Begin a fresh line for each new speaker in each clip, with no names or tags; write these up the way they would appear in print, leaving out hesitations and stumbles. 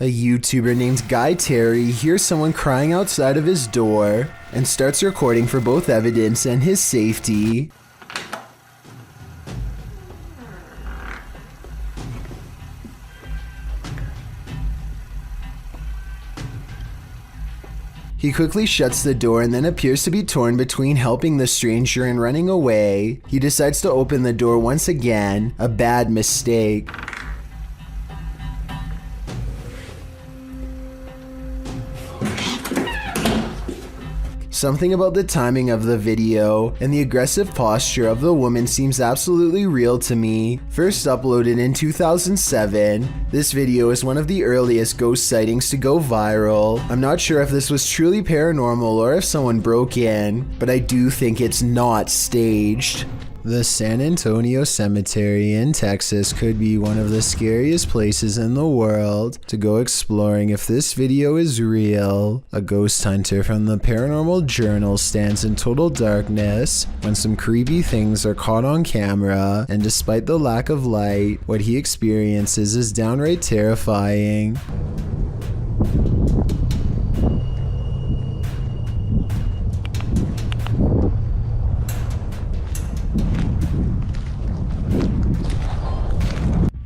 A YouTuber named Guy Terry hears someone crying outside of his door and starts recording for both evidence and his safety. He quickly shuts the door and then appears to be torn between helping the stranger and running away. He decides to open the door once again, a bad mistake. Something about the timing of the video and the aggressive posture of the woman seems absolutely real to me. First uploaded in 2007, this video is one of the earliest ghost sightings to go viral. I'm not sure if this was truly paranormal or if someone broke in, but I do think it's not staged. The San Antonio Cemetery in Texas could be one of the scariest places in the world to go exploring if this video is real. A ghost hunter from the Paranormal Journal stands in total darkness when some creepy things are caught on camera, and despite the lack of light, what he experiences is downright terrifying.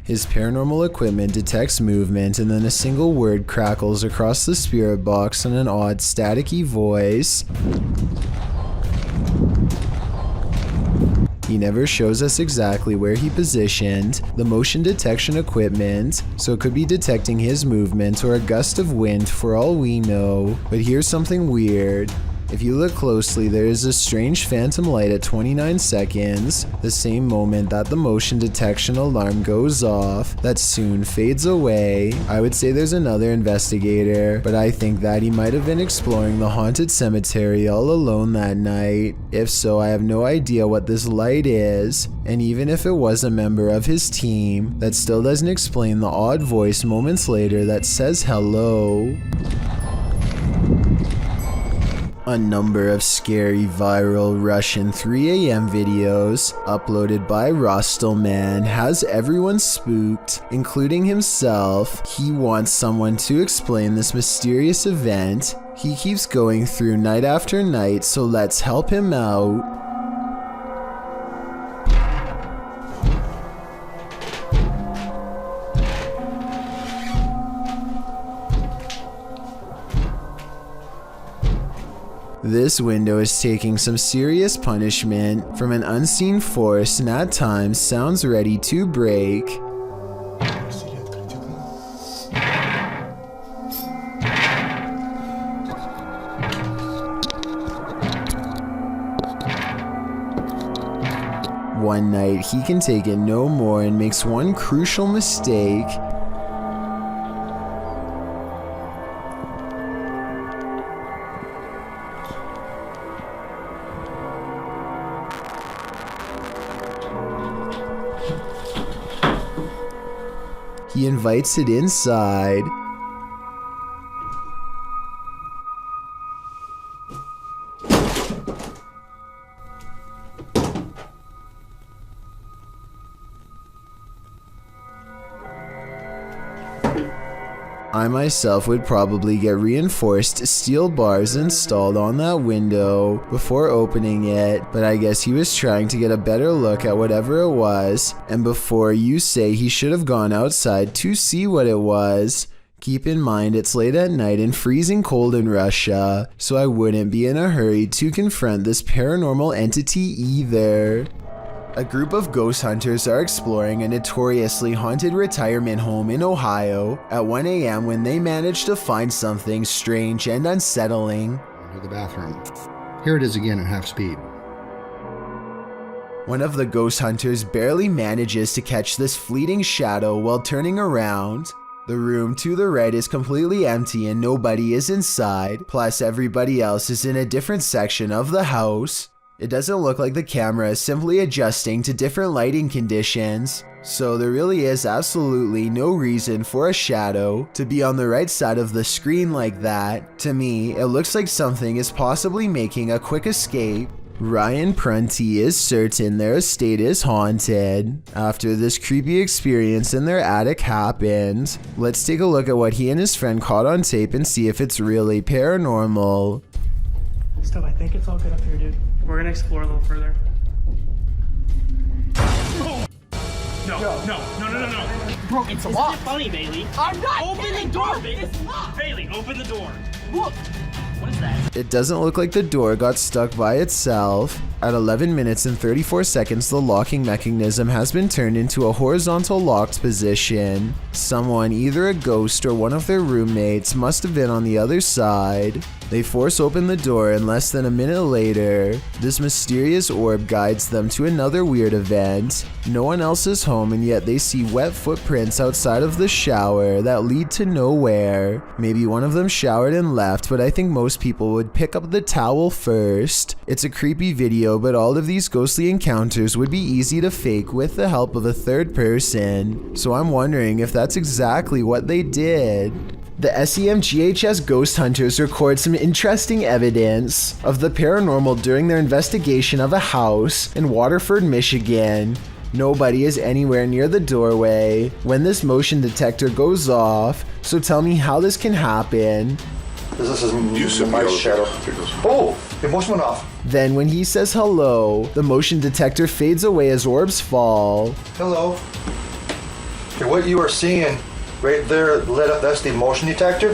His paranormal equipment detects movement, and then a single word crackles across the spirit box in an odd staticky voice. He never shows us exactly where he positioned the motion detection equipment, so it could be detecting his movement or a gust of wind for all we know. But here's something weird. If you look closely, there is a strange phantom light at 29 seconds, the same moment that the motion detection alarm goes off, that soon fades away. I would say there's another investigator, but I think that he might have been exploring the haunted cemetery all alone that night. If so, I have no idea what this light is, and even if it was a member of his team, that still doesn't explain the odd voice moments later that says hello. A number of scary viral Russian 3 a.m. videos uploaded by Rostelman has everyone spooked, including himself. He wants someone to explain this mysterious event. He keeps going through night after night, so let's help him out. This window is taking some serious punishment from an unseen force and at times sounds ready to break. One night he can take it no more and makes one crucial mistake. He invites it inside. I myself would probably get reinforced steel bars installed on that window before opening it, but I guess he was trying to get a better look at whatever it was, and before you say he should have gone outside to see what it was, keep in mind it's late at night and freezing cold in Russia, so I wouldn't be in a hurry to confront this paranormal entity either. A group of ghost hunters are exploring a notoriously haunted retirement home in Ohio at 1 a.m. when they manage to find something strange and unsettling.
To the bathroom. Here it is again at half speed.
One of the ghost hunters barely manages to catch this fleeting shadow while turning around. The room to the right is completely empty and nobody is inside, plus everybody else is in a different section of the house. It doesn't look like the camera is simply adjusting to different lighting conditions, so there really is absolutely no reason for a shadow to be on the right side of the screen like that. To me, it looks like something is possibly making a quick escape. Ryan Prunty is certain their estate is haunted after this creepy experience in their attic happened. Let's take a look at what he and his friend caught on tape and see if it's really paranormal.
Steph, I think it's all good up here, dude. We're gonna explore a little further. No.
Bro, it's
Isn't it funny, Bailey?
I'm not
Open the door, Bailey. Bailey, open the door.
Look. What is that?
It doesn't look like the door got stuck by itself. At 11 minutes and 34 seconds, the locking mechanism has been turned into a horizontal locked position. Someone, either a ghost or one of their roommates, must have been on the other side. They force open the door, and less than a minute later, this mysterious orb guides them to another weird event. No one else is home, and yet they see wet footprints outside of the shower that lead to nowhere. Maybe one of them showered and left, but I think most people would pick up the towel first. It's a creepy video, but all of these ghostly encounters would be easy to fake with the help of a third person. So I'm wondering if that's exactly what they did. The SEMGHS ghost hunters record some interesting evidence of the paranormal during their investigation of a house in Waterford, Michigan. Nobody is anywhere near the doorway when this motion detector goes off, so tell me how this can happen.
This is my shadow. Oh, the motion went off.
Then when he says hello, the motion detector fades away as orbs fall.
Hello. Okay, what you are seeing right there lit up, that's the motion detector.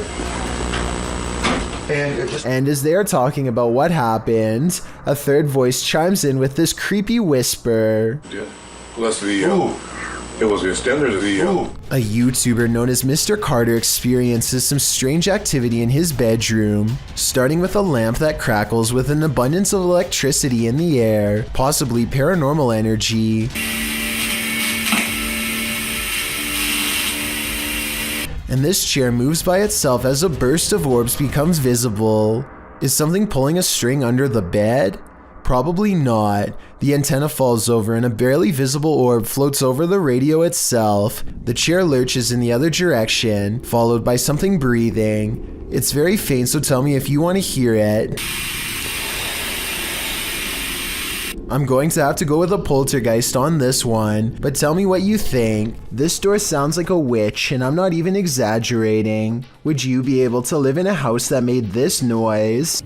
And
as they are talking about what happened, a third voice chimes in with this creepy whisper.
Yeah. Well, that's the, it was the extender to the...
A YouTuber known as Mr. Carter experiences some strange activity in his bedroom, starting with a lamp that crackles with an abundance of electricity in the air, possibly paranormal energy. And this chair moves by itself as a burst of orbs becomes visible. Is something pulling a string under the bed? Probably not. The antenna falls over and a barely visible orb floats over the radio itself. The chair lurches in the other direction, followed by something breathing. It's very faint, so tell me if you want to hear it. I'm going to have to go with a poltergeist on this one, but tell me what you think. This door sounds like a witch, and I'm not even exaggerating. Would you be able to live in a house that made this noise?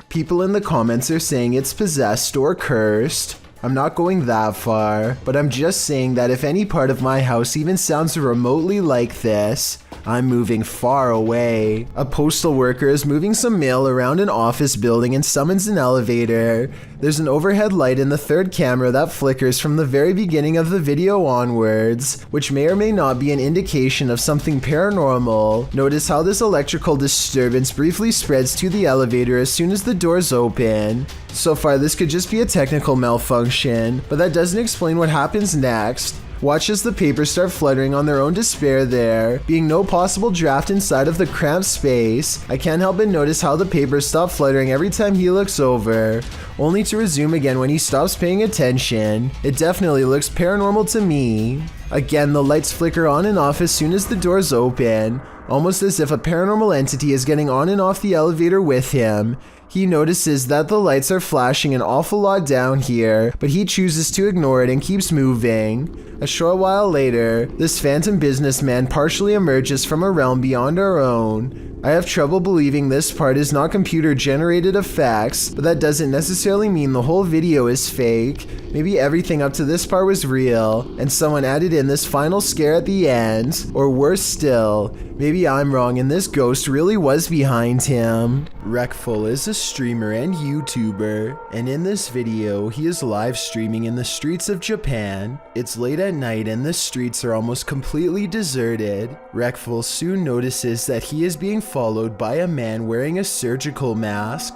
People in the comments are saying it's possessed or cursed. I'm not going that far, but I'm just saying that if any part of my house even sounds remotely like this, I'm moving far away. A postal worker is moving some mail around an office building and summons an elevator. There's an overhead light in the third camera that flickers from the very beginning of the video onwards, which may or may not be an indication of something paranormal. Notice how this electrical disturbance briefly spreads to the elevator as soon as the doors open. So far, this could just be a technical malfunction, but that doesn't explain what happens next. Watch as the papers start fluttering on their own despair there, being no possible draft inside of the cramped space. I can't help but notice how the papers stop fluttering every time he looks over, only to resume again when he stops paying attention. It definitely looks paranormal to me. Again, the lights flicker on and off as soon as the doors open, almost as if a paranormal entity is getting on and off the elevator with him. He notices that the lights are flashing an awful lot down here, but he chooses to ignore it and keeps moving. A short while later, this phantom businessman partially emerges from a realm beyond our own. I have trouble believing this part is not computer-generated effects, but that doesn't necessarily mean the whole video is fake. Maybe everything up to this part was real, and someone added in this final scare at the end. Or worse still, maybe I'm wrong and this ghost really was behind him. Wreckful is a streamer and YouTuber, and in this video, he is live streaming in the streets of Japan. It's late at night and the streets are almost completely deserted. Wreckful soon notices that he is being followed by a man wearing a surgical mask.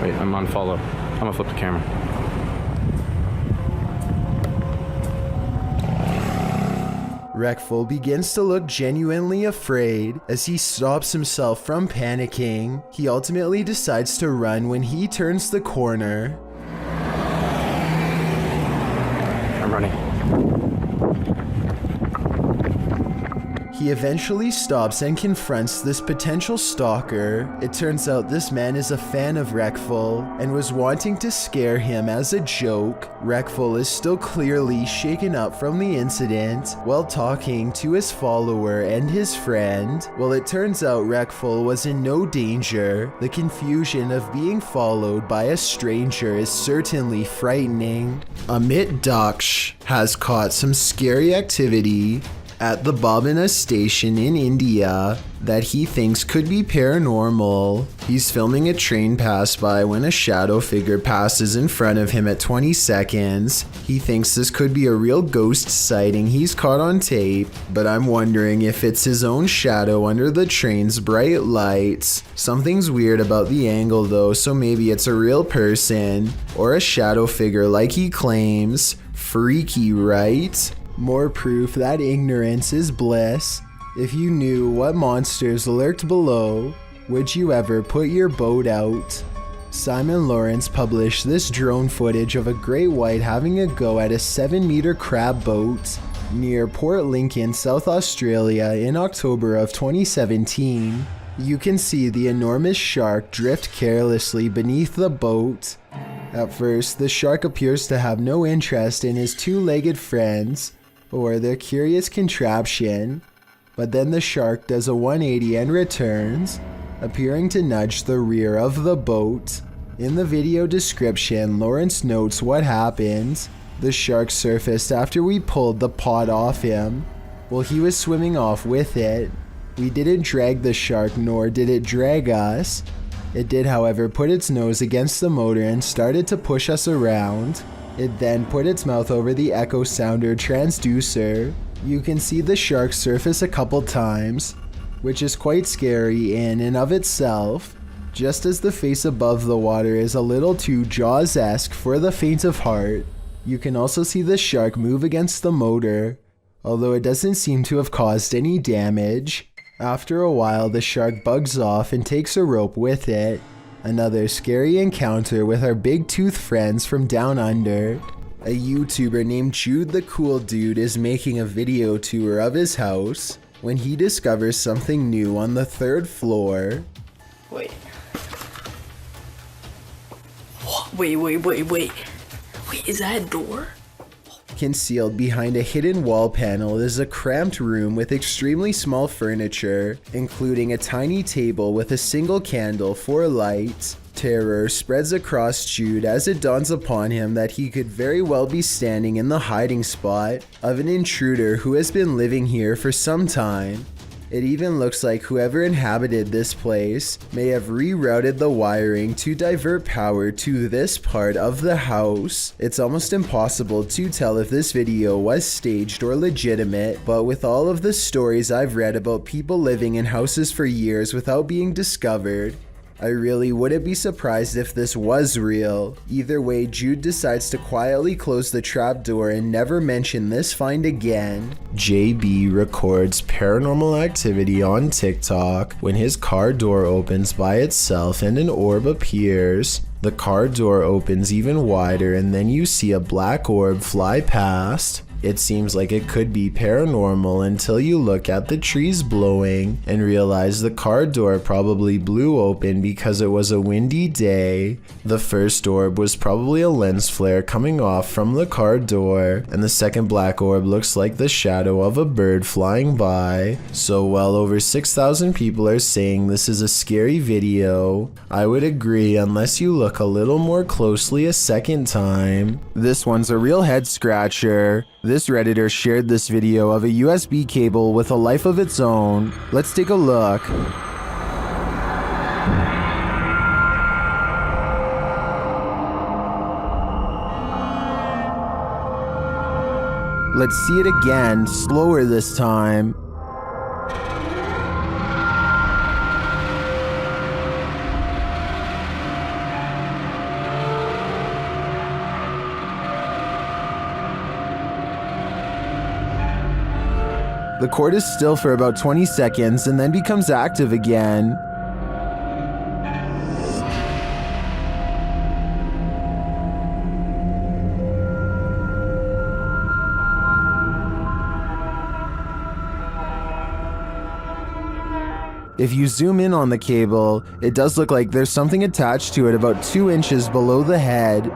Wait, I'm on follow. I'm gonna flip the camera.
Wreckful begins to look genuinely afraid as he stops himself from panicking. He ultimately decides to run when he turns the corner.
I'm running.
He eventually stops and confronts this potential stalker. It turns out this man is a fan of Reckful and was wanting to scare him as a joke. Reckful is still clearly shaken up from the incident while talking to his follower and his friend. Well, it turns out Reckful was in no danger. The confusion of being followed by a stranger is certainly frightening. Amit Daksh has caught some scary activity at the Babina station in India that he thinks could be paranormal. He's filming a train pass by when a shadow figure passes in front of him at 20 seconds. He thinks this could be a real ghost sighting he's caught on tape, but I'm wondering if it's his own shadow under the train's bright lights. Something's weird about the angle though, so maybe it's a real person or a shadow figure like he claims. Freaky, right? More proof that ignorance is bliss. If you knew what monsters lurked below, would you ever put your boat out? Simon Lawrence published this drone footage of a great white having a go at a 7-meter crab boat near Port Lincoln, South Australia in October of 2017. You can see the enormous shark drift carelessly beneath the boat. At first, the shark appears to have no interest in his two-legged friends or their curious contraption, but then the shark does a 180 and returns, appearing to nudge the rear of the boat. In the video description, Lawrence notes what happened. The shark surfaced after we pulled the pod off him. Well, he was swimming off with it. We didn't drag the shark, nor did it drag us. It did, however, put its nose against the motor and started to push us around. It then put its mouth over the echo sounder transducer. You can see the shark surface a couple times, which is quite scary in and of itself, just as the face above the water is a little too Jaws-esque for the faint of heart. You can also see the shark move against the motor, although it doesn't seem to have caused any damage. After a while, the shark bugs off and takes a rope with it. Another scary encounter with our big tooth friends from down under. A YouTuber named Jude the Cool Dude is making a video tour of his house when he discovers something new on the 3rd floor.
Wait. Wait, is that a door?
Concealed behind a hidden wall panel is a cramped room with extremely small furniture, including a tiny table with a single candle for light. Terror spreads across Jude as it dawns upon him that he could very well be standing in the hiding spot of an intruder who has been living here for some time. It even looks like whoever inhabited this place may have rerouted the wiring to divert power to this part of the house. It's almost impossible to tell if this video was staged or legitimate, but with all of the stories I've read about people living in houses for years without being discovered, I really wouldn't be surprised if this was real. Either way, Jude decides to quietly close the trapdoor and never mention this find again. JB records paranormal activity on TikTok when his car door opens by itself and an orb appears. The car door opens even wider and then you see a black orb fly past. It seems like it could be paranormal until you look at the trees blowing and realize the car door probably blew open because it was a windy day. The first orb was probably a lens flare coming off from the car door, and the second black orb looks like the shadow of a bird flying by. So well over 6,000 people are saying this is a scary video. I would agree unless you look a little more closely a second time. This one's a real head scratcher. This Redditor shared this video of a USB cable with a life of its own. Let's take a look. Let's see it again, slower this time. The cord is still for about 20 seconds and then becomes active again. If you zoom in on the cable, it does look like there's something attached to it about 2 inches below the head.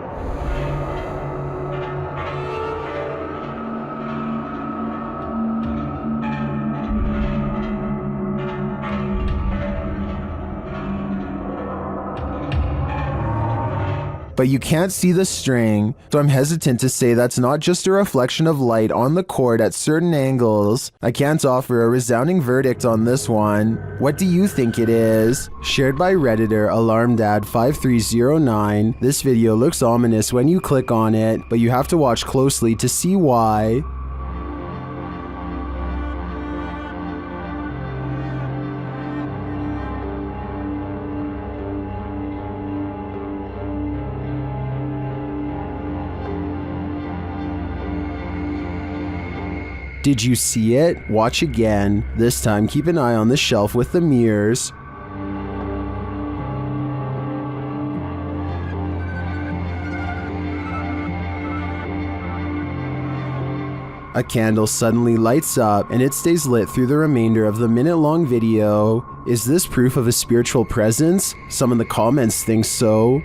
But you can't see the string, so I'm hesitant to say that's not just a reflection of light on the cord at certain angles. I can't offer a resounding verdict on this one. What do you think it is? Shared by Redditor AlarmDad5309. This video looks ominous when you click on it, but you have to watch closely to see why. Did you see it? Watch again. This time, keep an eye on the shelf with the mirrors. A candle suddenly lights up and it stays lit through the remainder of the minute-long video. Is this proof of a spiritual presence? Some in the comments think so.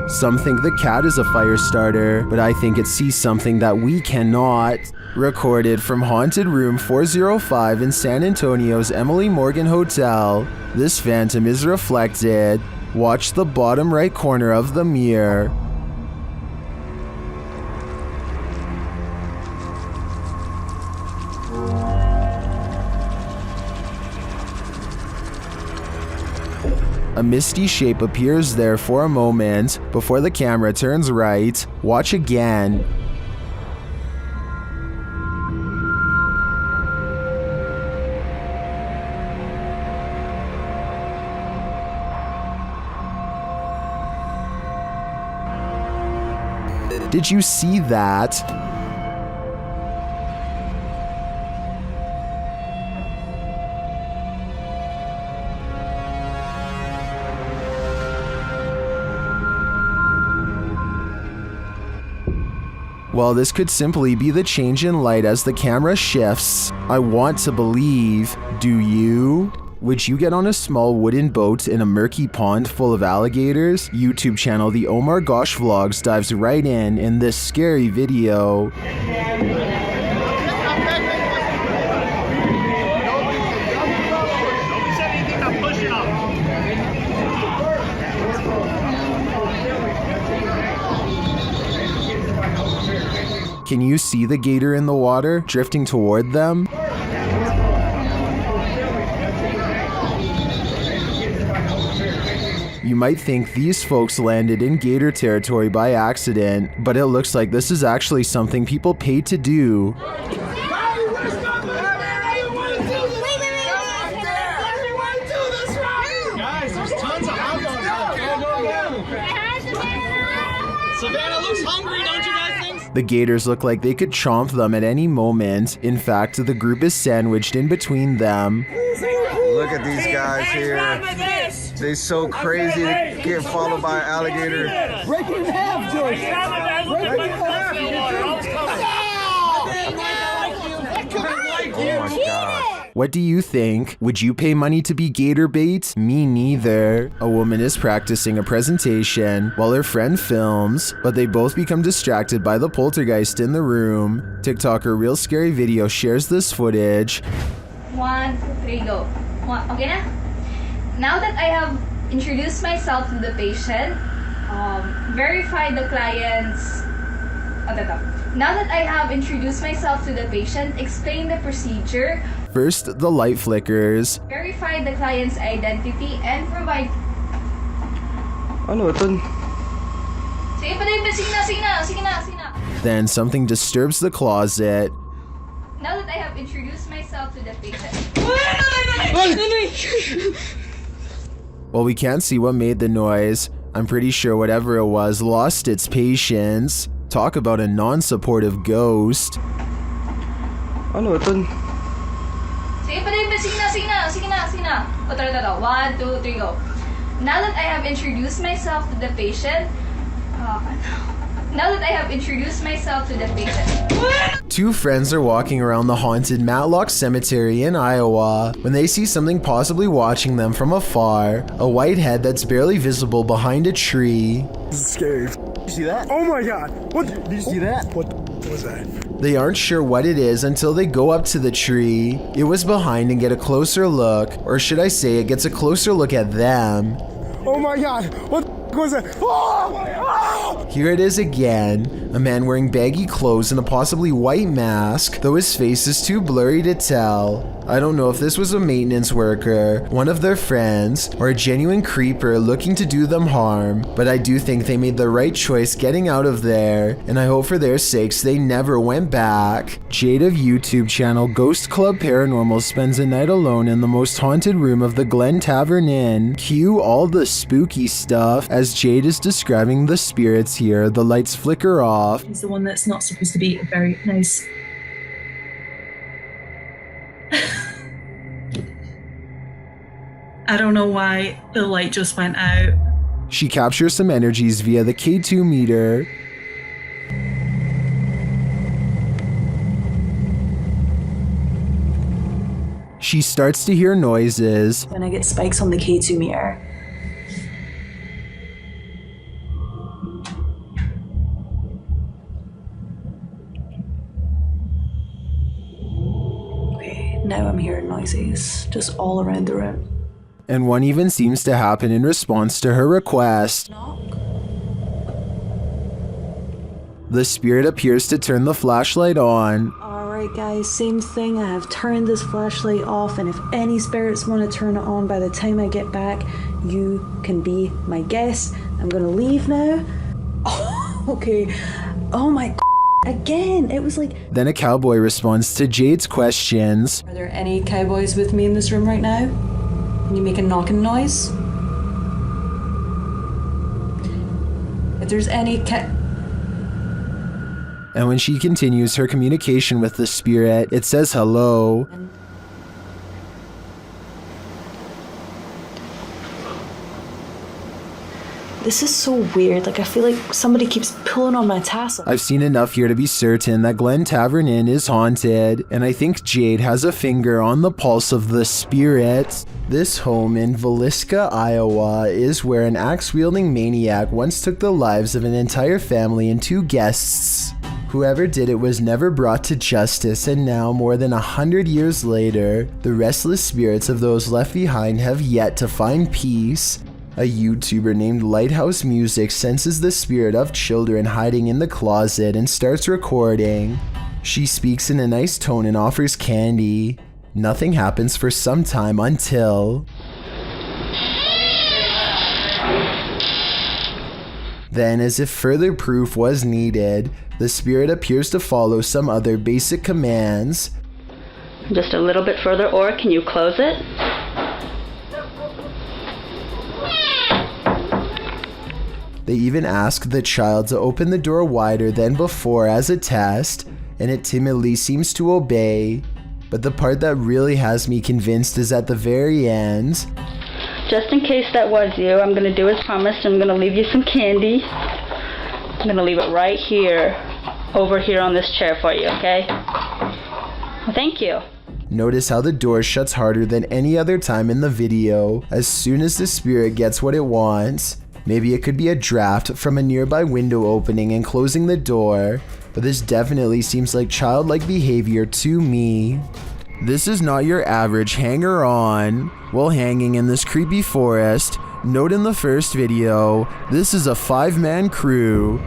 Some think the cat is a fire starter, but I think it sees something that we cannot. Recorded from Haunted Room 405 in San Antonio's Emily Morgan Hotel. This phantom is reflected. Watch the bottom right corner of the mirror. A misty shape appears there for a moment before the camera turns right. Watch again. Did you see that? Well, this could simply be the change in light as the camera shifts. I want to believe. Do you? Would you get on a small wooden boat in a murky pond full of alligators? YouTube channel The Omar Gosh Vlogs dives right in this scary video. Can you see the gator in the water, drifting toward them? You might think these folks landed in gator territory by accident, but it looks like this is actually something people pay to do.
Savannah looks hungry, don't you guys think?
The gators look like they could chomp them at any moment. In fact, the group is sandwiched in between them.
Look at these guys here. They so crazy to get followed by an alligator.
Break it in half, George. Break it in half.
Oh my gosh.
What do you think? Would you pay money to be gator bait? Me neither. A woman is practicing a presentation while her friend films, but they both become distracted by the poltergeist in the room. TikToker Real Scary Video shares this footage.
1, 2, 3, go. Okay na? Now that I have introduced myself to the patient, verified the client's... Now that I have introduced myself to the patient, explain the procedure.
First, the light flickers.
Verify the client's identity and provide...
Ano ito?
Sige pa din, sige na.
Then something disturbs the closet.
Now that I have introduced myself to the patient...
Well, we can't see what made the noise. I'm pretty sure whatever it was lost its patience. Talk about a non-supportive ghost.
Ano ito?
Sige pa din, sige na. O, tara. 1, 2, 3, go. Now that I have introduced myself to the patient,
Two friends are walking around the haunted Matlock Cemetery in Iowa when they see something possibly watching them from afar, a white head that's barely visible behind a tree.
This is scary. Did you see that? Oh my god. What? Did you see that? What was that?
They aren't sure what it is until they go up to the tree. It was behind and get a closer look, or should I say it gets a closer look at them.
Oh my god. What was that? Oh!
Here it is again, a man wearing baggy clothes and a possibly white mask, though his face is too blurry to tell. I don't know if this was a maintenance worker, one of their friends, or a genuine creeper looking to do them harm, but I do think they made the right choice getting out of there, and I hope for their sakes they never went back. Jade of YouTube channel Ghost Club Paranormal spends a night alone in the most haunted room of the Glen Tavern Inn. Cue all the spooky stuff. As Jade is describing the spirits here, the lights flicker off.
He's the one that's not supposed to be very nice. I don't know why the light just went out.
She captures some energies via the K2 meter. She starts to hear noises.
When I get spikes on the K2 meter. Okay, now I'm hearing noises just all around the room.
And one even seems to happen in response to her request.
Knock.
The spirit appears to turn the flashlight on.
Alright guys, same thing. I have turned this flashlight off, and if any spirits want to turn it on by the time I get back, you can be my guest. I'm gonna leave now. Oh, okay. Oh my god. Again, it was like...
Then a cowboy responds to Jade's questions.
Are there any cowboys with me in this room right now? Can you make a knocking noise? If there's any
And when she continues her communication with the spirit, it says hello.
This is so weird. Like, I feel like somebody keeps pulling on my tassel.
I've seen enough here to be certain that Glen Tavern Inn is haunted, and I think Jade has a finger on the pulse of the spirit. This home in Villisca, Iowa is where an axe-wielding maniac once took the lives of an entire family and 2 guests. Whoever did it was never brought to justice, and now, more than 100 years later, the restless spirits of those left behind have yet to find peace. A YouTuber named Lighthouse Music senses the spirit of children hiding in the closet and starts recording. She speaks in a nice tone and offers candy. Nothing happens for some time until... Then, as if further proof was needed, the spirit appears to follow some other basic commands.
Just a little bit further, or can you close it?
They even ask the child to open the door wider than before as a test, and it timidly seems to obey. But the part that really has me convinced is at the very end.
Just in case that was you, I'm going to do as promised. I'm going to leave you some candy. I'm going to leave it right here, over here on this chair for you, okay? Well, thank you.
Notice how the door shuts harder than any other time in the video as soon as the spirit gets what it wants. Maybe it could be a draft from a nearby window opening and closing the door, but this definitely seems like childlike behavior to me. This is not your average hanger-on. While hanging in this creepy forest, note in the first video, this is a 5-man crew.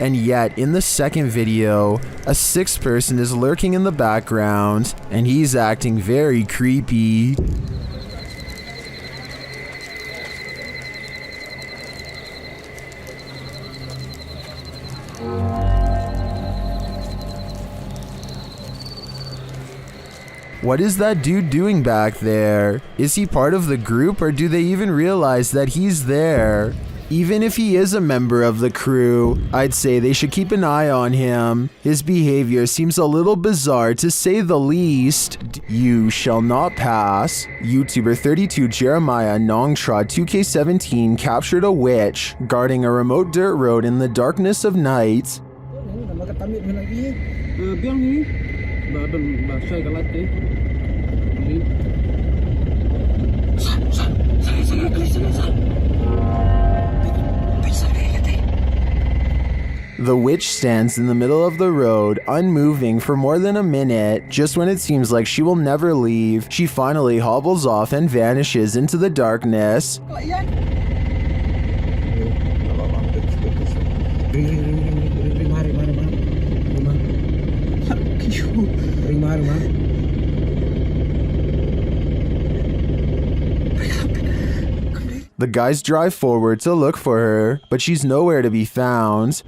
And yet, in the second video, a 6th person is lurking in the background, and he's acting very creepy. What is that dude doing back there? Is he part of the group, or do they even realize that he's there? Even if he is a member of the crew, I'd say they should keep an eye on him. His behavior seems a little bizarre to say the least. You shall not pass. YouTuber 32 Jeremiah Nongtrod 2K17 captured a witch guarding a remote dirt road in the darkness of night. The witch stands in the middle of the road, unmoving for more than a minute. Just when it seems like she will never leave, she finally hobbles off and vanishes into the darkness. The guys drive forward to look for her, but she's nowhere to be found.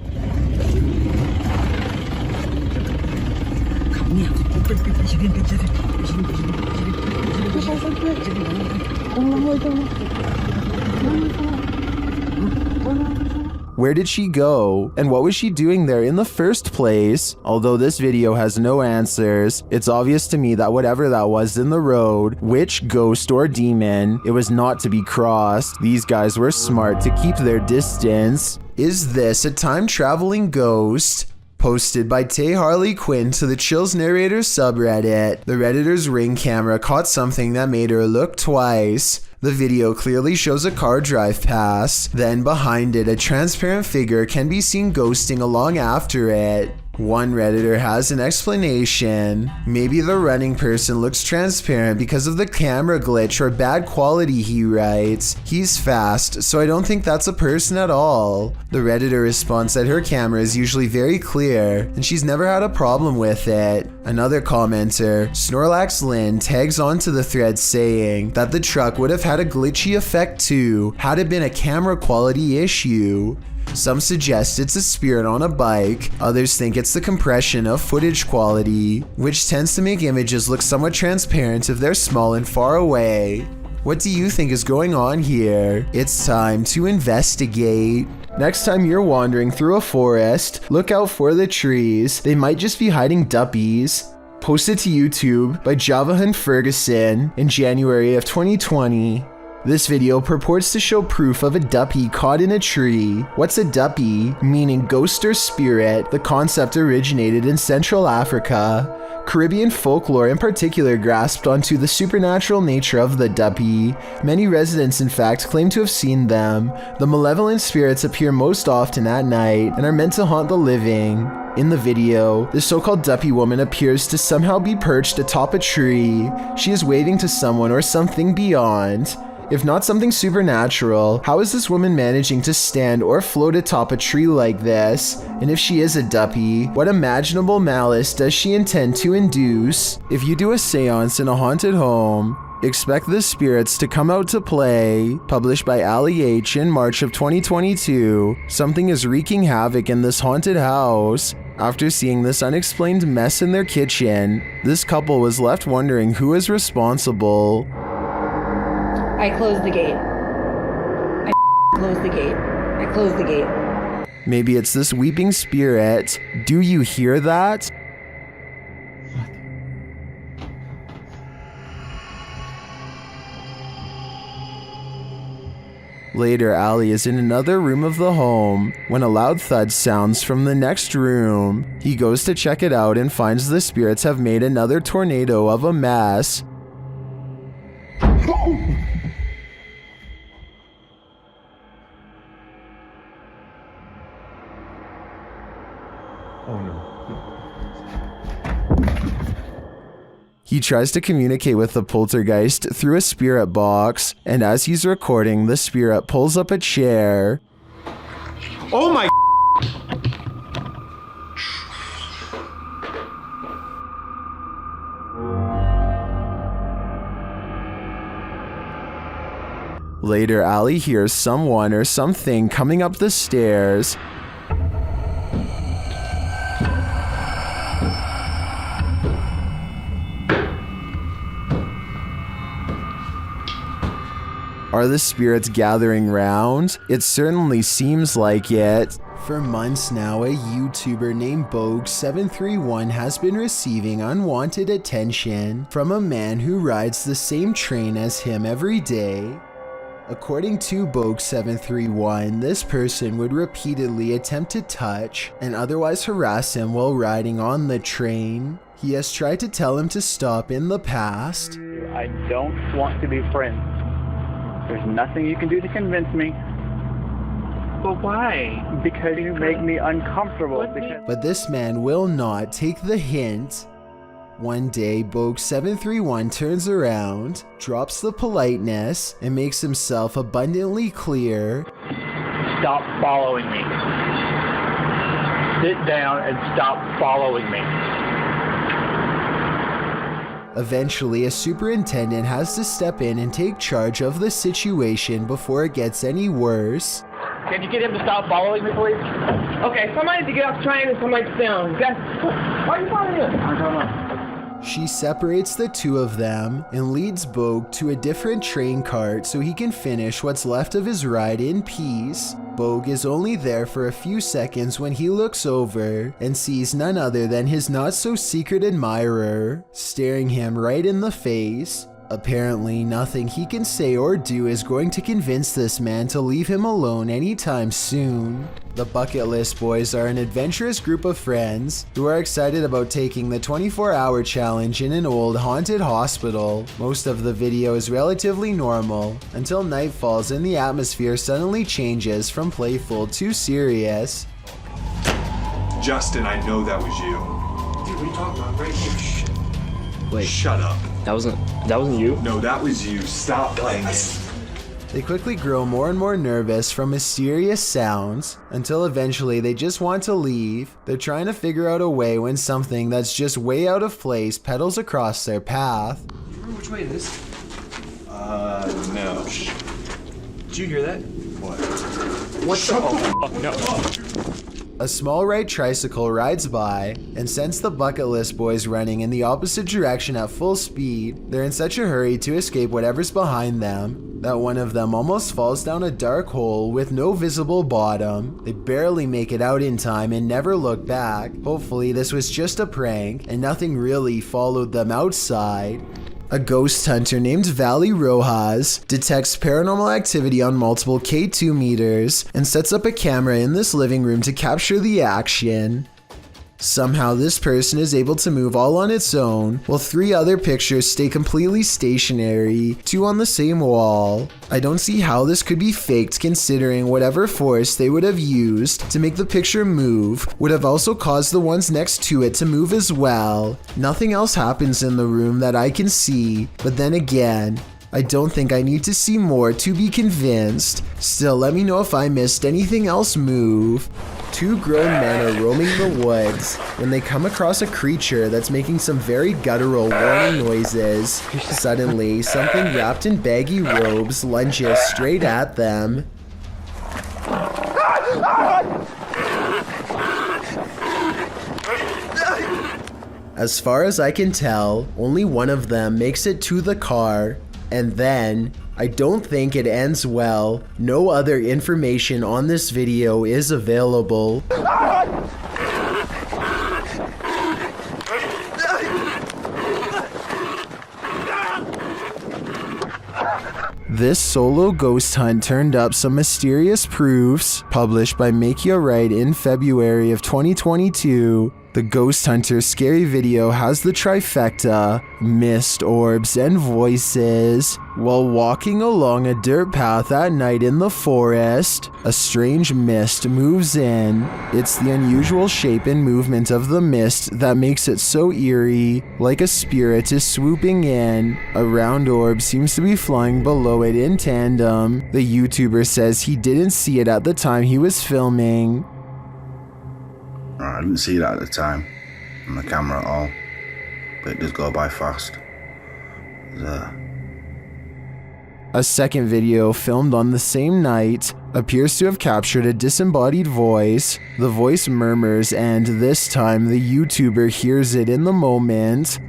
Where did she go? And what was she doing there in the first place? Although this video has no answers, it's obvious to me that whatever that was in the road, witch, ghost, or demon, it was not to be crossed. These guys were smart to keep their distance. Is this a time-traveling ghost? Posted by Tay Harley Quinn to the Chills Narrator subreddit. The Redditor's Ring camera caught something that made her look twice. The video clearly shows a car drive past, then behind it a transparent figure can be seen ghosting along after it. One Redditor has an explanation. Maybe the running person looks transparent because of the camera glitch or bad quality, he writes. He's fast, so I don't think that's a person at all. The Redditor responds that her camera is usually very clear, and she's never had a problem with it. Another commenter, Snorlax Lynn, tags onto the thread saying that the truck would have had a glitchy effect too, had it been a camera quality issue. Some suggest it's a spirit on a bike, others think it's the compression of footage quality, which tends to make images look somewhat transparent if they're small and far away. What do you think is going on here? It's time to investigate. Next time you're wandering through a forest, look out for the trees. They might just be hiding duppies. Posted to YouTube by Javahan Ferguson in January of 2020. This video purports to show proof of a duppy caught in a tree. What's a duppy? Meaning ghost or spirit. The concept originated in Central Africa. Caribbean folklore in particular grasped onto the supernatural nature of the duppy. Many residents in fact claim to have seen them. The malevolent spirits appear most often at night and are meant to haunt the living. In the video, the so-called duppy woman appears to somehow be perched atop a tree. She is waving to someone or something beyond. If not something supernatural, how is this woman managing to stand or float atop a tree like this? And if she is a duppy, what imaginable malice does she intend to induce? If you do a seance in a haunted home, expect the spirits to come out to play. Published by Ali H in March of 2022, something is wreaking havoc in this haunted house. After seeing this unexplained mess in their kitchen, this couple was left wondering who is responsible.
I closed the gate. I closed the gate. I closed the gate.
Maybe it's this weeping spirit. Do you hear that? Later, Ali is in another room of the home when a loud thud sounds from the next room. He goes to check it out and finds the spirits have made another tornado of a mess.
Oh no.
He tries to communicate with the poltergeist through a spirit box, and as he's recording, the spirit pulls up a chair.
Oh my!
Later, Ali hears someone or something coming up the stairs. Are the spirits gathering round? It certainly seems like it. For months now, a YouTuber named Bogue731 has been receiving unwanted attention from a man who rides the same train as him every day. According to Bogue731, this person would repeatedly attempt to touch and otherwise harass him while riding on the train. He has tried to tell him to stop in the past.
I don't want to be friends. There's nothing you can do to convince me.
But why?
Because you make me uncomfortable.
But this man will not take the hint. One day, Bogue731 turns around, drops the politeness, and makes himself abundantly clear.
Stop following me. Sit down and stop following me.
Eventually, a superintendent has to step in and take charge of the situation before it gets any worse.
Can you get him to stop following me, please?
Okay, somebody needs to get off the train and somebody sit down. Why are you following us?
I don't know.
She separates the two of them and leads Bogue to a different train cart so he can finish what's left of his ride in peace. Bogue is only there for a few seconds when he looks over and sees none other than his not-so-secret admirer staring him right in the face. Apparently, nothing he can say or do is going to convince this man to leave him alone anytime soon. The Bucket List Boys are an adventurous group of friends who are excited about taking the 24-hour challenge in an old haunted hospital. Most of the video is relatively normal until night falls and the atmosphere suddenly changes from playful to serious.
Justin, I know that was you.
Dude, what are you talking about? Right here. Shit.
Wait. Shut up.
That wasn't you?
No, that was you. Stop playing it.
They quickly grow more and more nervous from mysterious sounds until eventually they just want to leave. They're trying to figure out a way when something that's just way out of place pedals across their path.
You remember which way it is?
No.
Did you hear that?
What?
What the?
No.
A small red tricycle rides by and sends the Bucket List Boys running in the opposite direction at full speed. They're in such a hurry to escape whatever's behind them that one of them almost falls down a dark hole with no visible bottom. They barely make it out in time and never look back. Hopefully this was just a prank and nothing really followed them outside. A ghost hunter named Valley Rojas detects paranormal activity on multiple K2 meters and sets up a camera in this living room to capture the action. Somehow this person is able to move all on its own, while 3 other pictures stay completely stationary, 2 on the same wall. I don't see how this could be faked considering whatever force they would have used to make the picture move would have also caused the ones next to it to move as well. Nothing else happens in the room that I can see, but then again, I don't think I need to see more to be convinced. Still, let me know if I missed anything else move. 2 grown men are roaming the woods when they come across a creature that's making some very guttural warning noises. Suddenly, something wrapped in baggy robes lunges straight at them. As far as I can tell, only one of them makes it to the car. And then, I don't think it ends well. No other information on this video is available. This solo ghost hunt turned up some mysterious proofs, published by Macleod in February of 2022. The Ghost Hunter scary video has the trifecta, mist, orbs, and voices. While walking along a dirt path at night in the forest, a strange mist moves in. It's the unusual shape and movement of the mist that makes it so eerie, like a spirit is swooping in. A round orb seems to be flying below it in tandem. The YouTuber says he didn't see it at the time he was filming.
I didn't see that at the time on the camera at all, but it does go by fast.
A second video filmed on the same night appears to have captured a disembodied voice. The voice murmurs, and this time the YouTuber hears it in the moment.
I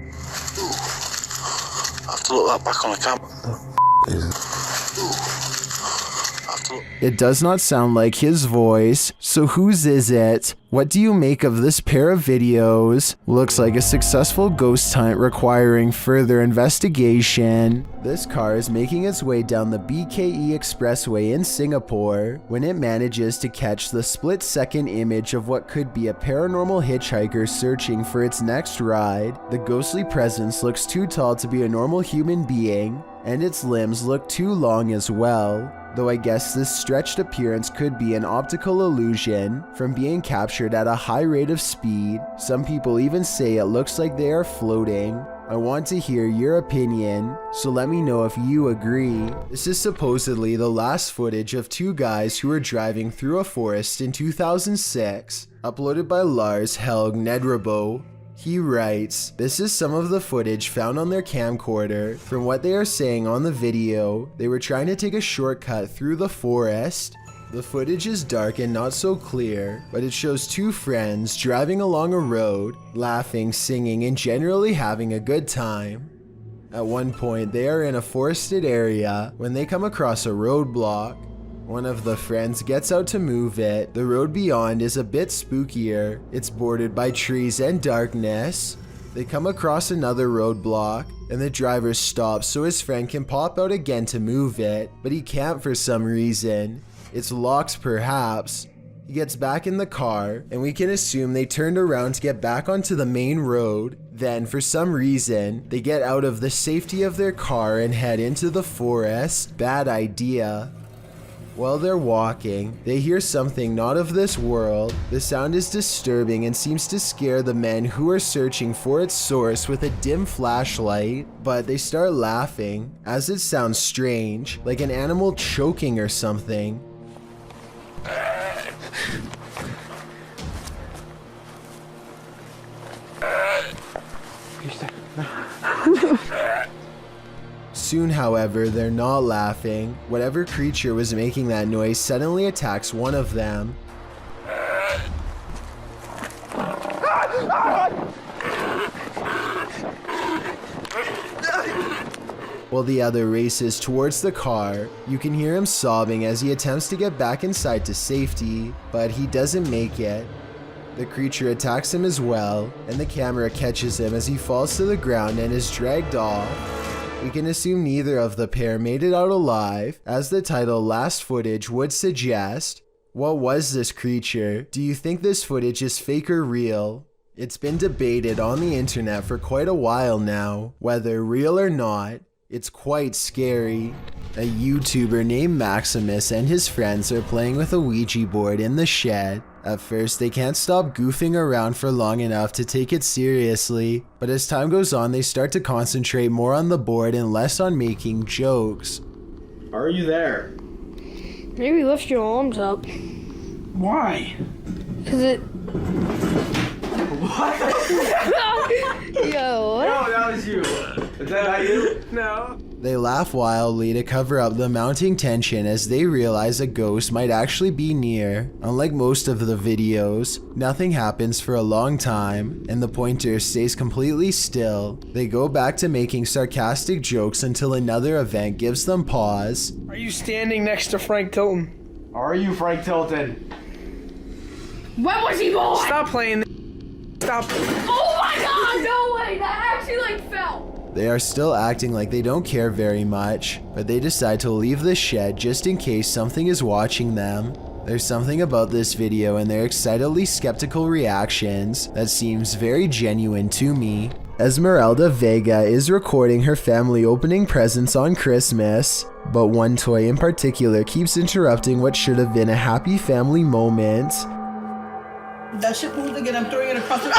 have to look that back on the camera.
It does not sound like his voice, so whose is it? What do you make of this pair of videos? Looks like a successful ghost hunt requiring further investigation. This car is making its way down the BKE Expressway in Singapore when it manages to catch the split-second image of what could be a paranormal hitchhiker searching for its next ride. The ghostly presence looks too tall to be a normal human being, and its limbs look too long as well. Though I guess this stretched appearance could be an optical illusion from being captured at a high rate of speed. Some people even say it looks like they are floating. I want to hear your opinion, so let me know if you agree. This is supposedly the last footage of two guys who were driving through a forest in 2006, uploaded by Lars Helg Nedrebo. He writes, "This is some of the footage found on their camcorder. From what they are saying on the video, they were trying to take a shortcut through the forest. The footage is dark and not so clear, but it shows two friends driving along a road, laughing, singing, and generally having a good time. At one point, they are in a forested area when they come across a roadblock. One of the friends gets out to move it. The road beyond is a bit spookier. It's bordered by trees and darkness. They come across another roadblock, and the driver stops so his friend can pop out again to move it, but he can't for some reason. It's locked perhaps. He gets back in the car, and we can assume they turned around to get back onto the main road. Then, for some reason, they get out of the safety of their car and head into the forest. Bad idea. While they're walking, they hear something not of this world. The sound is disturbing and seems to scare the men who are searching for its source with a dim flashlight, but they start laughing, as it sounds strange, like an animal choking or something. Soon, however, they're not laughing. Whatever creature was making that noise suddenly attacks one of them. While the other races towards the car, you can hear him sobbing as he attempts to get back inside to safety, but he doesn't make it. The creature attacks him as well, and the camera catches him as he falls to the ground and is dragged off. We can assume neither of the pair made it out alive, as the title Last Footage would suggest. What was this creature? Do you think this footage is fake or real? It's been debated on the internet for quite a while now, whether real or not. It's quite scary. A YouTuber named Maximus and his friends are playing with a Ouija board in the shed. At first, they can't stop goofing around for long enough to take it seriously, but as time goes on, they start to concentrate more on the board and less on making jokes.
Are you there?
Maybe lift your arms up.
Why?
Because it...
What?
Yo, what?
No, that was you. Is that not you? No.
They laugh wildly to cover up the mounting tension as they realize a ghost might actually be near. Unlike most of the videos, nothing happens for a long time, and the pointer stays completely still. They go back to making sarcastic jokes until another event gives them pause.
Are you standing next to Frank Tilton?
Are you Frank Tilton?
When was he born?
Stop playing. Stop.
Oh my god, no way! That actually fell!
They are still acting like they don't care very much, but they decide to leave the shed just in case something is watching them. There's something about this video and their excitedly skeptical reactions that seems very genuine to me. Esmeralda Vega is recording her family opening presents on Christmas, but one toy in particular keeps interrupting what should have been a happy family moment.
That shit moved again, I'm throwing it across the...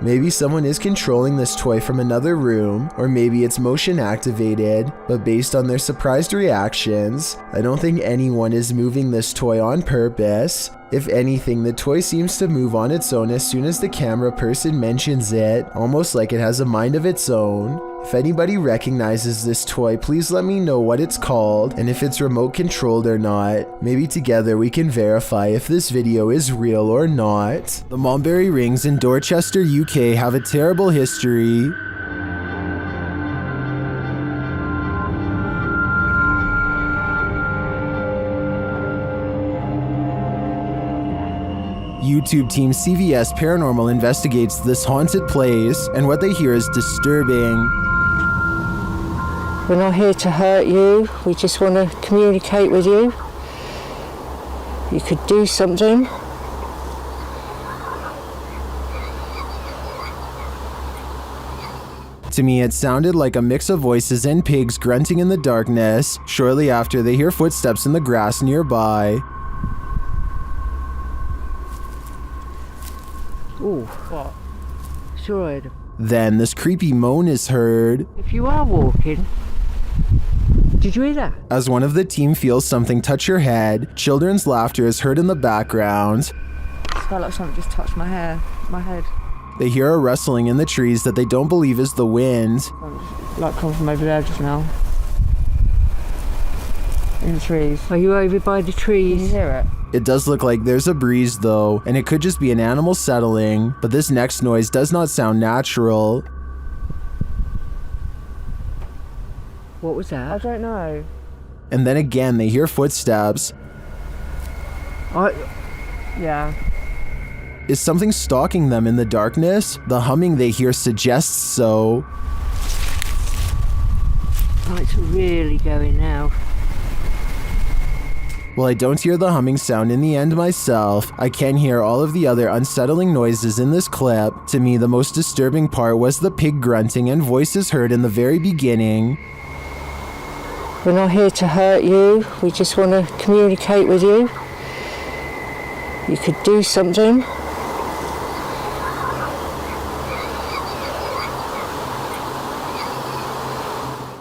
Maybe someone is controlling this toy from another room, or maybe it's motion activated, but based on their surprised reactions, I don't think anyone is moving this toy on purpose. If anything, the toy seems to move on its own as soon as the camera person mentions it, almost like it has a mind of its own. If anybody recognizes this toy, please let me know what it's called and if it's remote controlled or not. Maybe together we can verify if this video is real or not. The Mulberry Rings in Dorchester, UK have a terrible history. YouTube team CVS Paranormal investigates this haunted place, and what they hear is disturbing.
We're not here to hurt you, we just want to communicate with you. You could do something.
To me, it sounded like a mix of voices and pigs grunting in the darkness. Shortly after, they hear footsteps in the grass nearby.
Oh, what? Sure.
Then this creepy moan is heard.
If you are walking, did you hear that?
As one of the team feels something touch her head, children's laughter is heard in the background.
It felt like something just touched my head.
They hear a rustling in the trees that they don't believe is the wind.
Like coming from over there just now. In the trees. Are you over by the trees? Can you hear it?
It does look like there's a breeze though, and it could just be an animal settling, but this next noise does not sound natural.
What was that? I don't know.
And then again, they hear footsteps.
Yeah.
Is something stalking them in the darkness? The humming they hear suggests so.
Oh, it's really going now.
While I don't hear the humming sound in the end myself, I can hear all of the other unsettling noises in this clip. To me, the most disturbing part was the pig grunting and voices heard in the very beginning.
We're not here to hurt you, we just want to communicate with you. You could do something.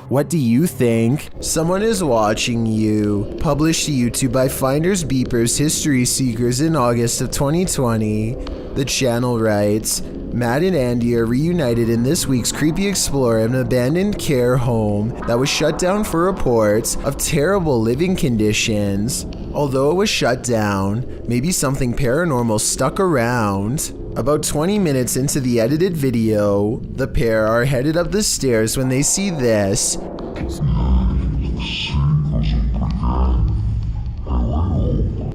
What do you think? Someone is watching you. Published to YouTube by Finders Beepers History Seekers in August of 2020. The channel writes, Matt and Andy are reunited in this week's creepy explore of an abandoned care home that was shut down for reports of terrible living conditions. Although it was shut down, maybe something paranormal stuck around. About 20 minutes into the edited video, the pair are headed up the stairs when they see this.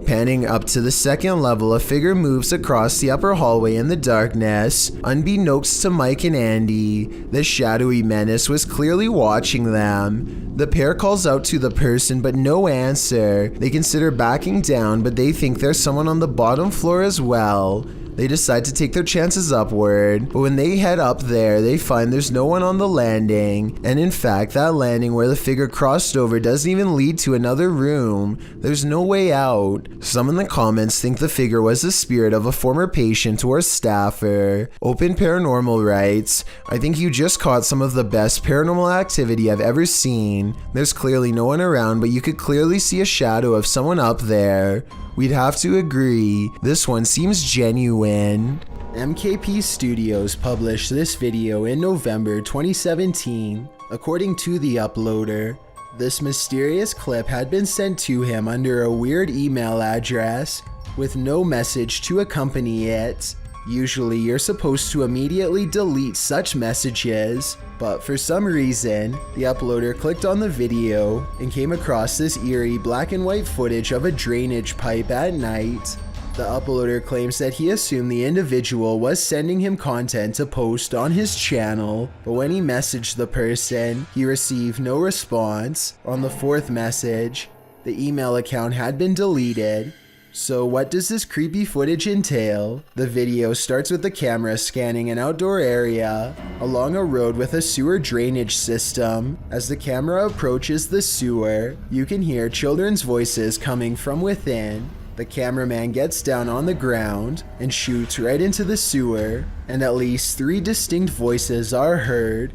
Panning up to the second level, a figure moves across the upper hallway in the darkness. Unbeknownst to Mike and Andy, the shadowy menace was clearly watching them. The pair calls out to the person, but no answer. They consider backing down, but they think there's someone on the bottom floor as well. They decide to take their chances upward, but when they head up there, they find there's no one on the landing, and in fact, that landing where the figure crossed over doesn't even lead to another room. There's no way out. Some in the comments think the figure was the spirit of a former patient or staffer. Open Paranormal writes, I think you just caught some of the best paranormal activity I've ever seen. There's clearly no one around, but you could clearly see a shadow of someone up there. We'd have to agree, this one seems genuine. MKP Studios published this video in November 2017. According to the uploader, this mysterious clip had been sent to him under a weird email address with no message to accompany it. Usually you're supposed to immediately delete such messages, but for some reason, the uploader clicked on the video and came across this eerie black and white footage of a drainage pipe at night. The uploader claims that he assumed the individual was sending him content to post on his channel, but when he messaged the person, he received no response. On the fourth message, the email account had been deleted. So what does this creepy footage entail? The video starts with the camera scanning an outdoor area along a road with a sewer drainage system. As the camera approaches the sewer, you can hear children's voices coming from within. The cameraman gets down on the ground and shoots right into the sewer, and at least 3 distinct voices are heard.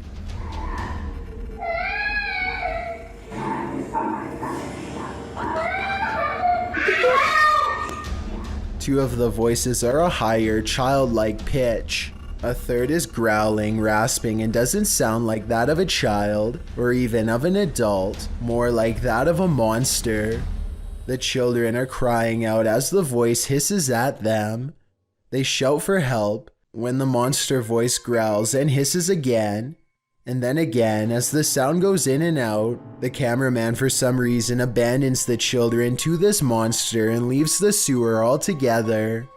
Two of the voices are a higher, childlike pitch. A third is growling, rasping, and doesn't sound like that of a child, or even of an adult, more like that of a monster. The children are crying out as the voice hisses at them. They shout for help when the monster voice growls and hisses again. And then again, as the sound goes in and out, the cameraman for some reason abandons the children to this monster and leaves the sewer altogether.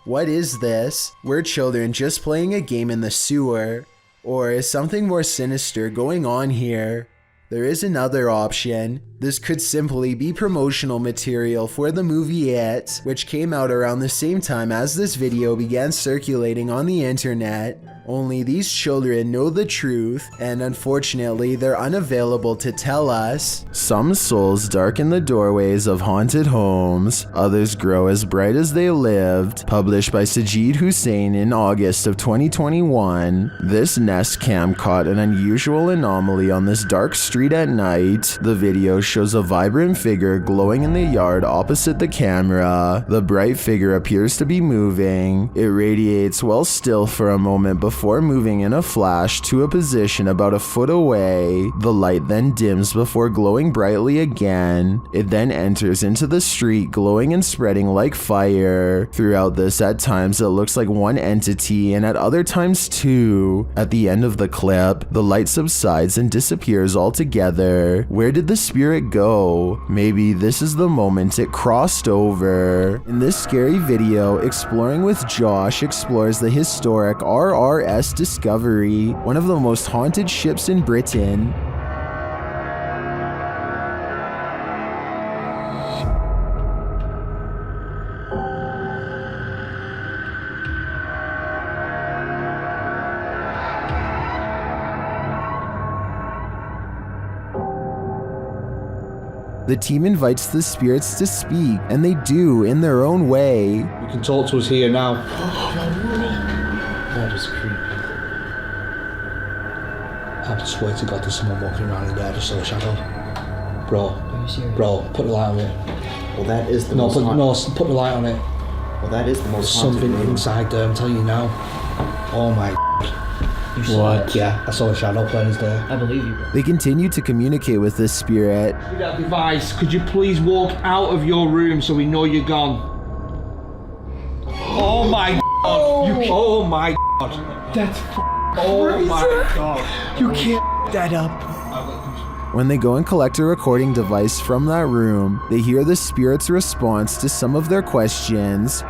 What is this? Were children just playing a game in the sewer? Or is something more sinister going on here? There is another option. This could simply be promotional material for the movie It, which came out around the same time as this video began circulating on the internet. Only these children know the truth, and unfortunately they're unavailable to tell us. Some souls darken the doorways of haunted homes, others grow as bright as they lived. Published by Sajid Hussein in August of 2021. This Nest Cam caught an unusual anomaly on this dark street at night. The video shows a vibrant figure glowing in the yard opposite the camera. The bright figure appears to be moving. It radiates while still for a moment before moving in a flash to a position about a foot away. The light then dims before glowing brightly again. It then enters into the street, glowing and spreading like fire. Throughout this, at times it looks like one entity and at other times two. At the end of the clip, the light subsides and disappears altogether. Where did the spirit go? Maybe this is the moment it crossed over. In this scary video, Exploring with Josh explores the historic RRS Discovery, one of the most haunted ships in Britain. The team invites the spirits to speak, and they do in their own way.
You can talk to us here now.
That is creepy.
I swear to God, there's someone walking around in there. I just saw a shadow. Bro,
Are you serious?
bro, put the light on it.
Well, that is the
No,
most
put the light on it.
Well, that is the most
Something
haunted room.
inside there, I'm telling you now. Oh my.
You saw it?
Yeah, I saw a shadow playing there.
I believe you, bro.
They continue to communicate with this spirit.
With that device, could you please walk out of your room so we know you're gone? Oh my God. Oh my God.
That's
Oh my God.
You can't that up.
When they go and collect a recording device from that room, they hear the spirit's response to some of their questions.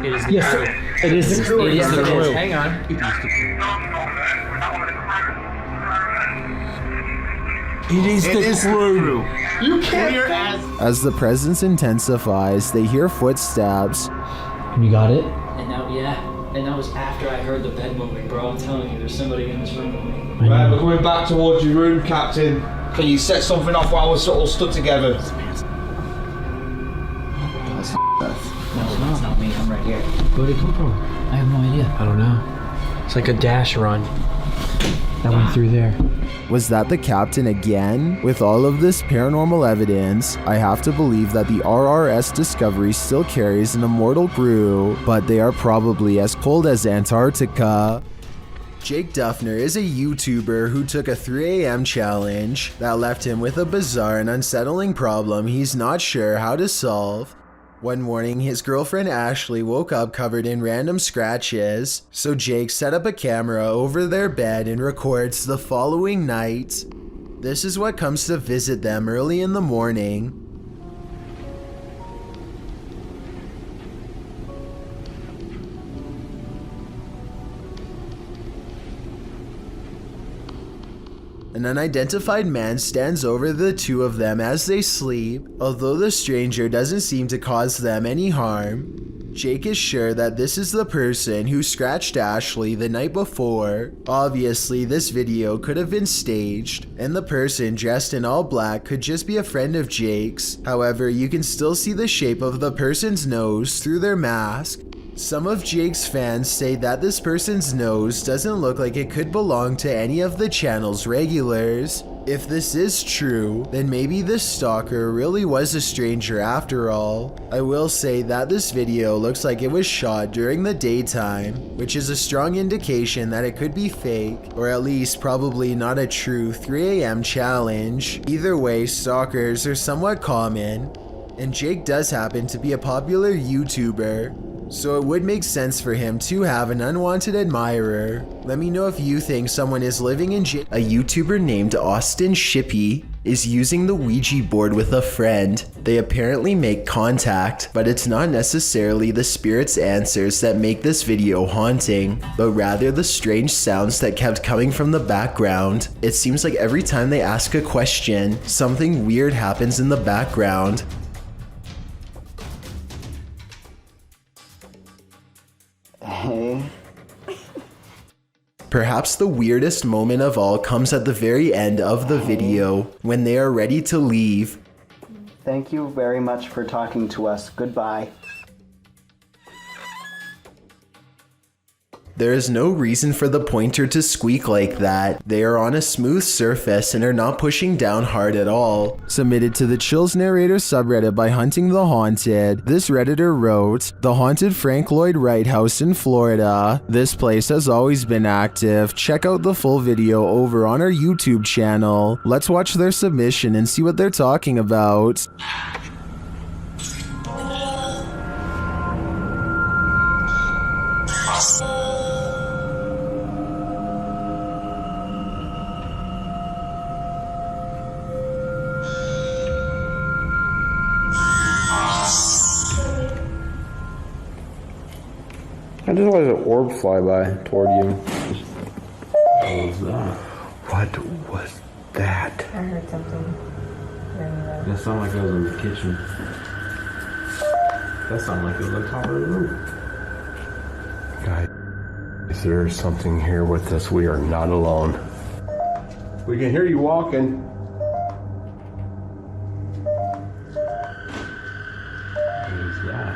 It is the crew.
It is the crew.
It is the crew.
Hang on.
It is the crew.
You can't.
As the presence intensifies, they hear footsteps.
You got it? And now, yeah. And that was after I heard the bed moving, bro. I'm telling you, there's somebody in this room with me.
Right, we're coming back towards your room, Captain. Can you set something off while we're sort of stood together?
No, it's not me. I'm right here.
Where did it come from?
I have no idea.
I don't know. It's like a dash run that went through there.
Was that the captain again? With all of this paranormal evidence, I have to believe that the RRS Discovery still carries an immortal crew, but they are probably as cold as Antarctica. Jake Duffner is a YouTuber who took a 3 a.m. challenge that left him with a bizarre and unsettling problem he's not sure how to solve. One morning, his girlfriend Ashley woke up covered in random scratches, so Jake set up a camera over their bed and records the following night. This is what comes to visit them early in the morning. An unidentified man stands over the two of them as they sleep, although the stranger doesn't seem to cause them any harm. Jake is sure that this is the person who scratched Ashley the night before. Obviously, this video could have been staged, and the person dressed in all black could just be a friend of Jake's. However, you can still see the shape of the person's nose through their mask. Some of Jake's fans say that this person's nose doesn't look like it could belong to any of the channel's regulars. If this is true, then maybe this stalker really was a stranger after all. I will say that this video looks like it was shot during the daytime, which is a strong indication that it could be fake, or at least probably not a true 3 a.m. challenge. Either way, stalkers are somewhat common, and Jake does happen to be a popular YouTuber. So it would make sense for him to have an unwanted admirer. Let me know if you think someone is living in jail. A YouTuber named Austin Shippey is using the Ouija board with a friend. They apparently make contact, but it's not necessarily the spirit's answers that make this video haunting, but rather the strange sounds that kept coming from the background. It seems like every time they ask a question, something weird happens in the background.
Hey.
Perhaps the weirdest moment of all comes at the very end of the video, when they are ready to leave.
Thank you very much for talking to us. Goodbye.
There is no reason for the pointer to squeak like that. They are on a smooth surface and are not pushing down hard at all. Submitted to the Chills Narrator subreddit by Hunting the Haunted, this redditor wrote, "The haunted Frank Lloyd Wright house in Florida. This place has always been active. Check out the full video over on our YouTube channel. Let's watch their submission and see what they're talking about."
I just let an orb fly by toward you. What was that?
What was that?
I heard something.
That sounded like it was in the kitchen. That sounded like it was on top of the roof.
Guys, there's something here with us. We are not alone.
We can hear you walking.
What is that?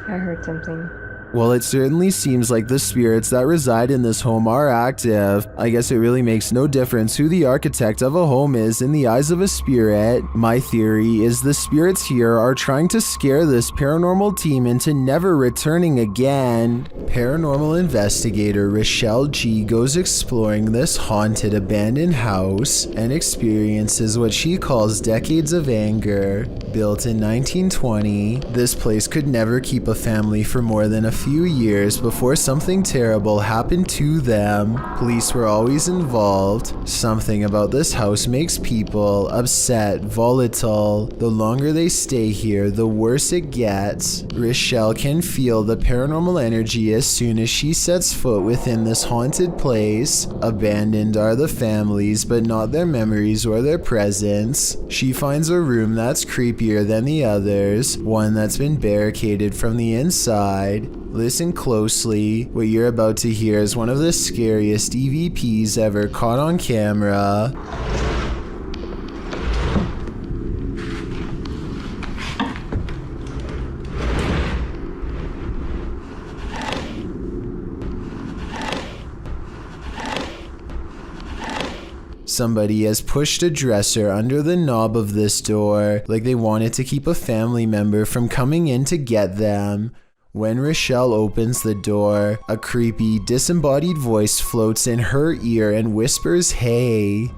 I heard something.
Well, it certainly seems like the spirits that reside in this home are active. I guess it really makes no difference who the architect of a home is in the eyes of a spirit. My theory is the spirits here are trying to scare this paranormal team into never returning again. Paranormal investigator Rochelle G goes exploring this haunted abandoned house and experiences what she calls decades of anger. Built in 1920, this place could never keep a family for more than a few years before something terrible happened to them. Police were always involved. Something about this house makes people upset, volatile. The longer they stay here, the worse it gets. Rochelle can feel the paranormal energy as soon as she sets foot within this haunted place. Abandoned are the families, but not their memories or their presence. She finds a room that's creepier than the others, one that's been barricaded from the inside. Listen closely. What you're about to hear is one of the scariest EVPs ever caught on camera. Somebody has pushed a dresser under the knob of this door, like they wanted to keep a family member from coming in to get them. When Rochelle opens the door, a creepy, disembodied voice floats in her ear and whispers, "Hey."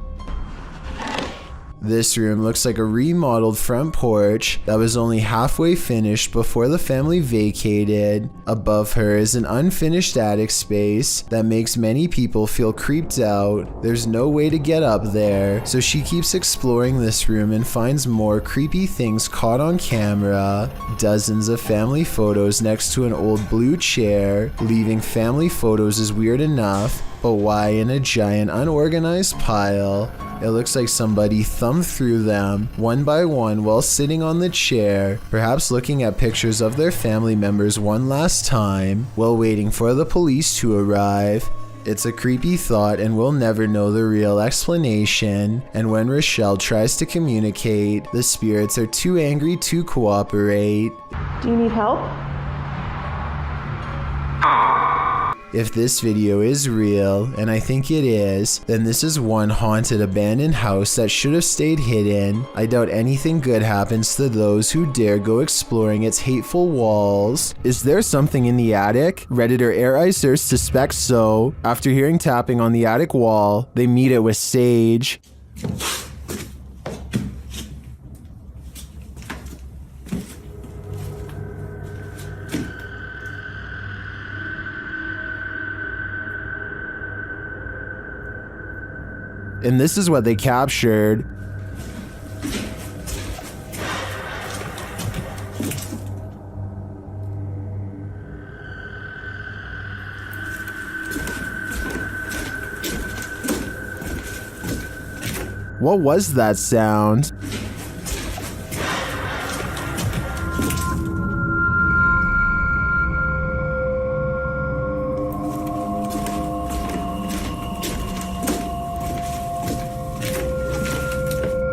This room looks like a remodeled front porch that was only halfway finished before the family vacated. Above her is an unfinished attic space that makes many people feel creeped out. There's no way to get up there, so she keeps exploring this room and finds more creepy things caught on camera. Dozens of family photos next to an old blue chair. Leaving family photos is weird enough, but why in a giant unorganized pile? It looks like somebody thumbed through them one by one while sitting on the chair, perhaps looking at pictures of their family members one last time while waiting for the police to arrive. It's a creepy thought and we'll never know the real explanation. And when Rochelle tries to communicate, the spirits are too angry to cooperate.
Do you need help?
If this video is real, and I think it is, then this is one haunted abandoned house that should have stayed hidden. I doubt anything good happens to those who dare go exploring its hateful walls. Is there something in the attic? Redditor Airizer suspects so. After hearing tapping on the attic wall, they meet it with Sage. and this is what they captured. What was that sound?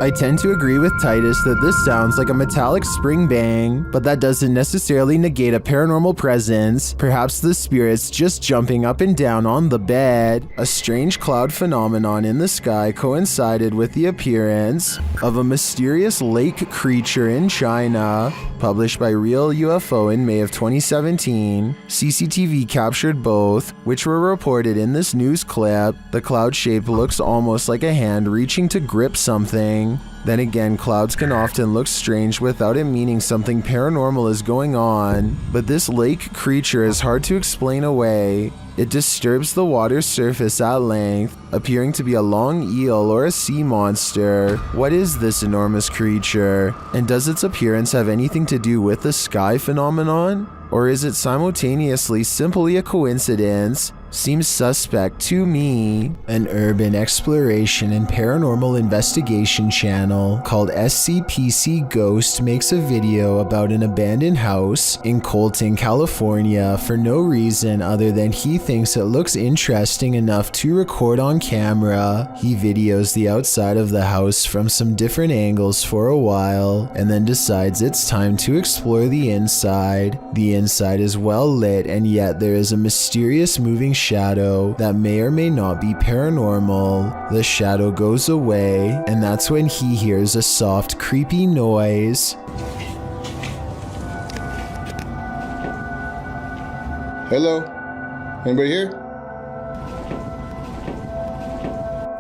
I tend to agree with Titus that this sounds like a metallic spring bang, but that doesn't necessarily negate a paranormal presence. Perhaps the spirit's just jumping up and down on the bed. A strange cloud phenomenon in the sky coincided with the appearance of a mysterious lake creature in China, published by Real UFO in May of 2017. CCTV captured both, which were reported in this news clip. The cloud shape looks almost like a hand reaching to grip something. Then again, clouds can often look strange without it meaning something paranormal is going on, but this lake creature is hard to explain away. It disturbs the water's surface at length, appearing to be a long eel or a sea monster. What is this enormous creature? And does its appearance have anything to do with the sky phenomenon? Or is it simultaneously simply a coincidence? Seems suspect to me. An urban exploration and paranormal investigation channel called SCPC Ghost makes a video about an abandoned house in Colton, California for no reason other than he thinks it looks interesting enough to record on camera. He videos the outside of the house from some different angles for a while and then decides it's time to explore the inside. The inside is well lit, and yet there is a mysterious moving shadow that may or may not be paranormal. The shadow goes away, and that's when he hears a soft, creepy noise.
Hello? Anybody here?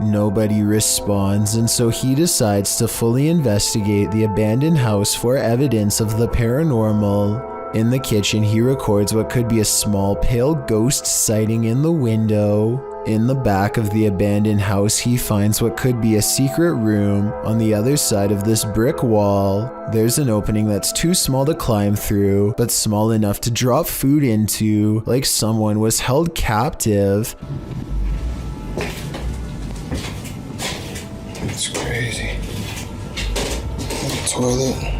Nobody responds, and so he decides to fully investigate the abandoned house for evidence of the paranormal. In the kitchen, he records what could be a small pale ghost sighting in the window. In the back of the abandoned house, he finds what could be a secret room on the other side of this brick wall. There's an opening that's too small to climb through, but small enough to drop food into, like someone was held captive.
It's crazy. The toilet.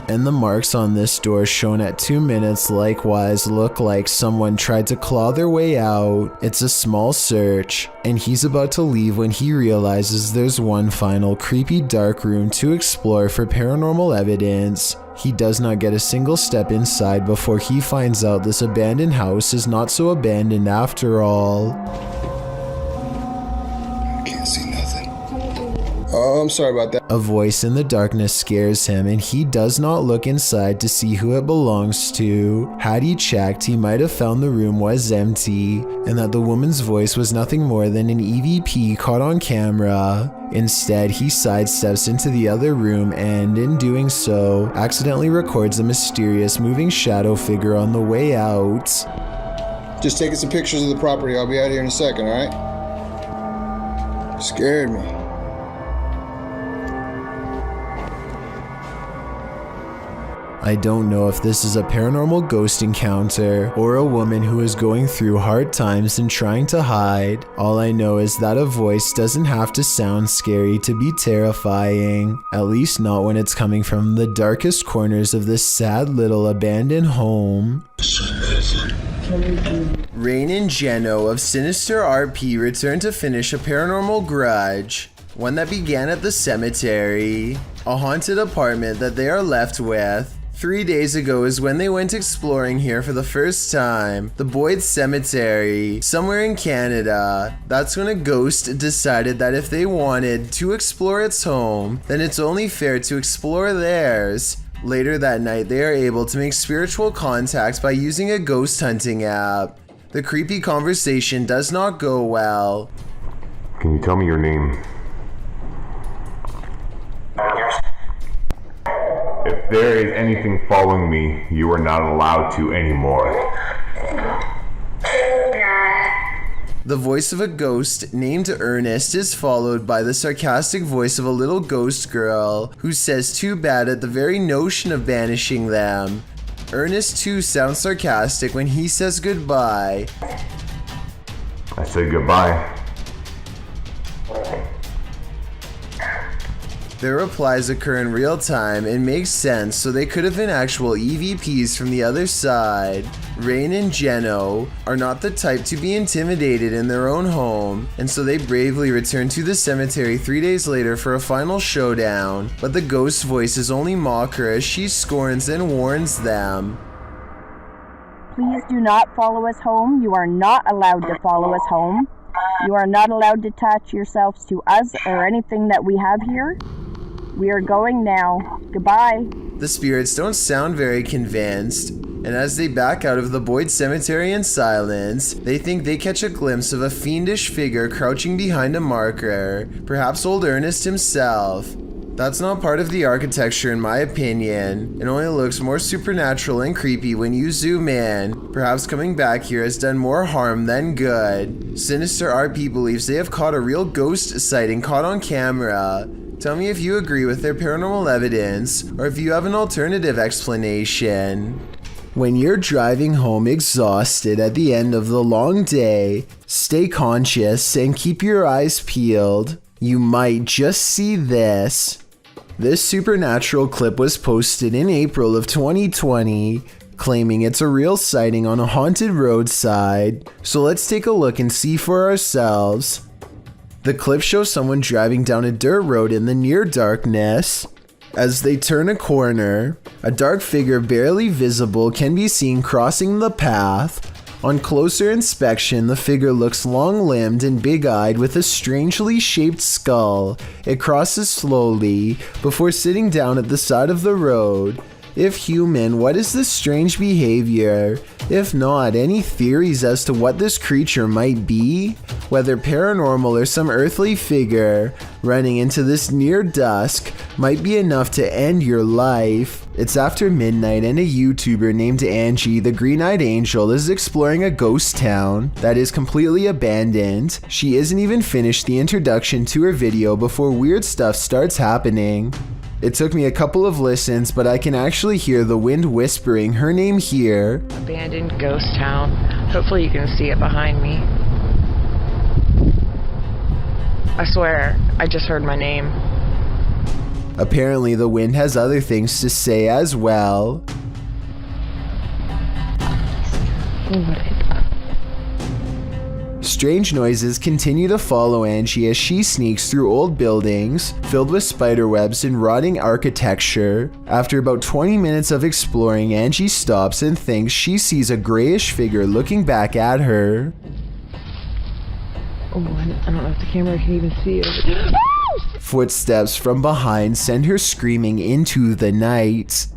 And the marks on this door shown at 2 minutes likewise look like someone tried to claw their way out. It's a small search, and he's about to leave when he realizes there's one final creepy dark room to explore for paranormal evidence. He does not get a single step inside before he finds out this abandoned house is not so abandoned after all.
I can't see nothing. Oh, I'm sorry about that.
A voice in the darkness scares him, and he does not look inside to see who it belongs to. Had he checked, he might have found the room was empty, and that the woman's voice was nothing more than an EVP caught on camera. Instead, he sidesteps into the other room and, in doing so, accidentally records a mysterious moving shadow figure on the way out.
Just taking some pictures of the property. I'll be out here in a second, alright? Scared me.
I don't know if this is a paranormal ghost encounter or a woman who is going through hard times and trying to hide. All I know is that a voice doesn't have to sound scary to be terrifying, at least not when it's coming from the darkest corners of this sad little abandoned home. Rain and Geno of Sinister RP return to finish a paranormal grudge, one that began at the cemetery, a haunted apartment that they are left with. 3 days ago is when they went exploring here for the first time, the Boyd Cemetery, somewhere in Canada. That's when a ghost decided that if they wanted to explore its home, then it's only fair to explore theirs. Later that night, they are able to make spiritual contact by using a ghost hunting app. The creepy conversation does not go well.
Can you tell me your name? If there is anything following me, you are not allowed to anymore.
The voice of a ghost named Ernest is followed by the sarcastic voice of a little ghost girl who says too bad at the very notion of banishing them. Ernest too sounds sarcastic when he says goodbye.
I said goodbye.
Their replies occur in real time and make sense, so they could have been actual EVPs from the other side. Rain and Jeno are not the type to be intimidated in their own home, and so they bravely return to the cemetery 3 days later for a final showdown, but the ghost's voices only mock her as she scorns and warns them.
Please do not follow us home. You are not allowed to follow us home. You are not allowed to attach yourselves to us or anything that we have here. We are going now. Goodbye.
The spirits don't sound very convinced, and as they back out of the Boyd Cemetery in silence, they think they catch a glimpse of a fiendish figure crouching behind a marker, perhaps old Ernest himself. That's not part of the architecture in my opinion. It only looks more supernatural and creepy when you zoom in. Perhaps coming back here has done more harm than good. Sinister RP believes they have caught a real ghost sighting caught on camera. Tell me if you agree with their paranormal evidence, or if you have an alternative explanation. When you're driving home exhausted at the end of the long day, stay conscious and keep your eyes peeled. You might just see this. This supernatural clip was posted in April of 2020, claiming it's a real sighting on a haunted roadside. So let's take a look and see for ourselves. The clip shows someone driving down a dirt road in the near darkness. As they turn a corner, a dark figure barely visible can be seen crossing the path. On closer inspection, the figure looks long-limbed and big-eyed with a strangely shaped skull. It crosses slowly before sitting down at the side of the road. If human, what is this strange behavior? If not, any theories as to what this creature might be? Whether paranormal or some earthly figure, running into this near dusk might be enough to end your life. It's after midnight and a YouTuber named Angie, the Green-Eyed Angel, is exploring a ghost town that is completely abandoned. She isn't even finished the introduction to her video before weird stuff starts happening. It took me a couple of listens, but I can actually hear the wind whispering her name here.
Abandoned ghost town. Hopefully you can see it behind me. I swear, I just heard my name.
Apparently the wind has other things to say as well. Strange noises continue to follow Angie as she sneaks through old buildings filled with spiderwebs and rotting architecture. After about 20 minutes of exploring, Angie stops and thinks she sees a grayish figure looking back at her.
Oh, I don't know if the camera can even see it.
Footsteps from behind send her screaming into the night.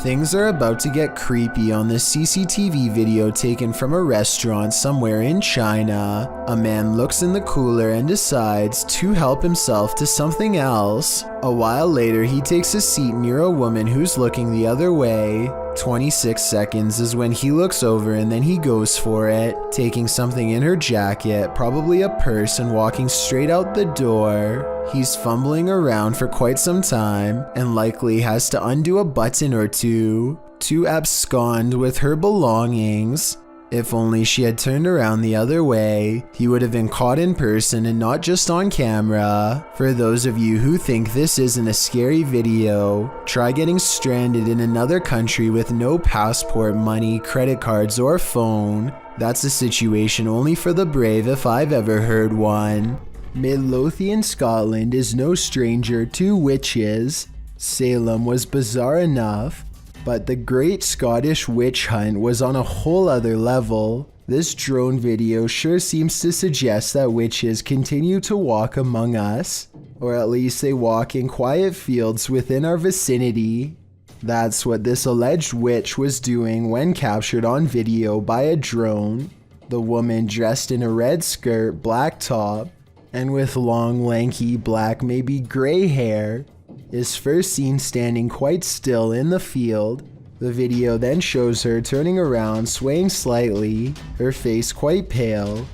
Things are about to get creepy on this CCTV video taken from a restaurant somewhere in China. A man looks in the cooler and decides to help himself to something else. A while later, he takes a seat near a woman who's looking the other way. 26 seconds is when he looks over and then he goes for it, taking something in her jacket, probably a purse, and walking straight out the door. He's fumbling around for quite some time and likely has to undo a button or two to abscond with her belongings. If only she had turned around the other way, he would have been caught in person and not just on camera. For those of you who think this isn't a scary video, try getting stranded in another country with no passport, money, credit cards, or phone. That's a situation only for the brave if I've ever heard one. Midlothian, Scotland is no stranger to witches. Salem was bizarre enough, but the Great Scottish Witch Hunt was on a whole other level. This drone video sure seems to suggest that witches continue to walk among us, or at least they walk in quiet fields within our vicinity. That's what this alleged witch was doing when captured on video by a drone. The woman dressed in a red skirt, black top, and with long, lanky, black, maybe gray hair, is first seen standing quite still in the field. The video then shows her turning around, swaying slightly, her face quite pale.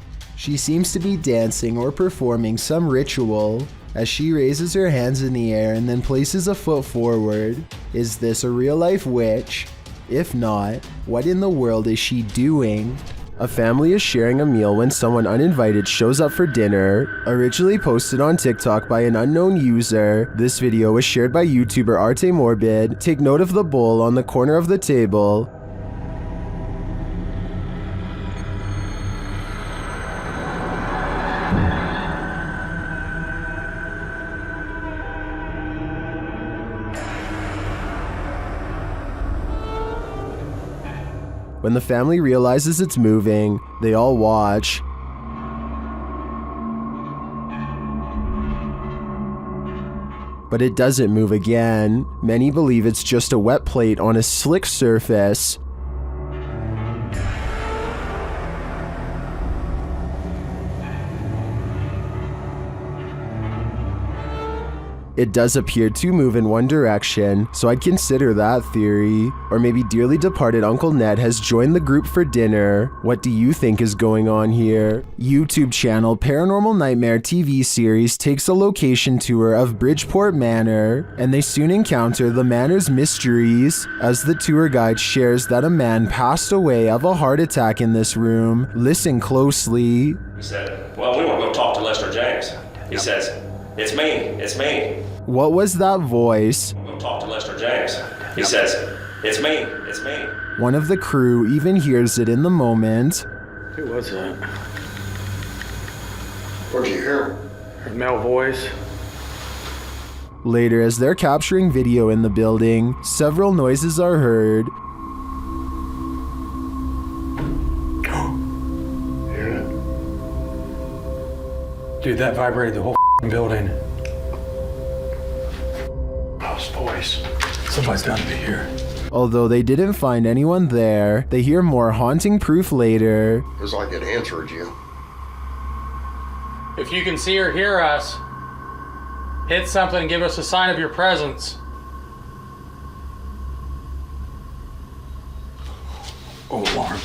She seems to be dancing or performing some ritual as she raises her hands in the air and then places a foot forward. Is this a real-life witch? If not, what in the world is she doing? A family is sharing a meal when someone uninvited shows up for dinner. Originally posted on TikTok by an unknown user, this video was shared by YouTuber Arte Morbid. Take note of the bowl on the corner of the table. When the family realizes it's moving, they all watch. But it doesn't move again. Many believe it's just a wet plate on a slick surface. It does appear to move in one direction, so I'd consider that theory. Or maybe dearly departed Uncle Ned has joined the group for dinner. What do you think is going on here? YouTube channel Paranormal Nightmare TV series takes a location tour of Bridgeport Manor, and they soon encounter the manor's mysteries as the tour guide shares that a man passed away of a heart attack in this room. Listen closely.
He said, well, we want to go talk to Lester James. He says, it's me.
What was that voice?
We'll talk to Lester James. He says, it's me.
One of the crew even hears it in the moment.
Who was that?
What'd you hear?
A male voice.
Later, as they're capturing video in the building, several noises are heard.
Hear it? Dude, that vibrated the whole building. House voice. Somebody's got to be here.
Although they didn't find anyone there, they hear more haunting proof later.
It was like it answered you.
If you can see or hear us, hit something and give us a sign of your presence.
Oh, alarm.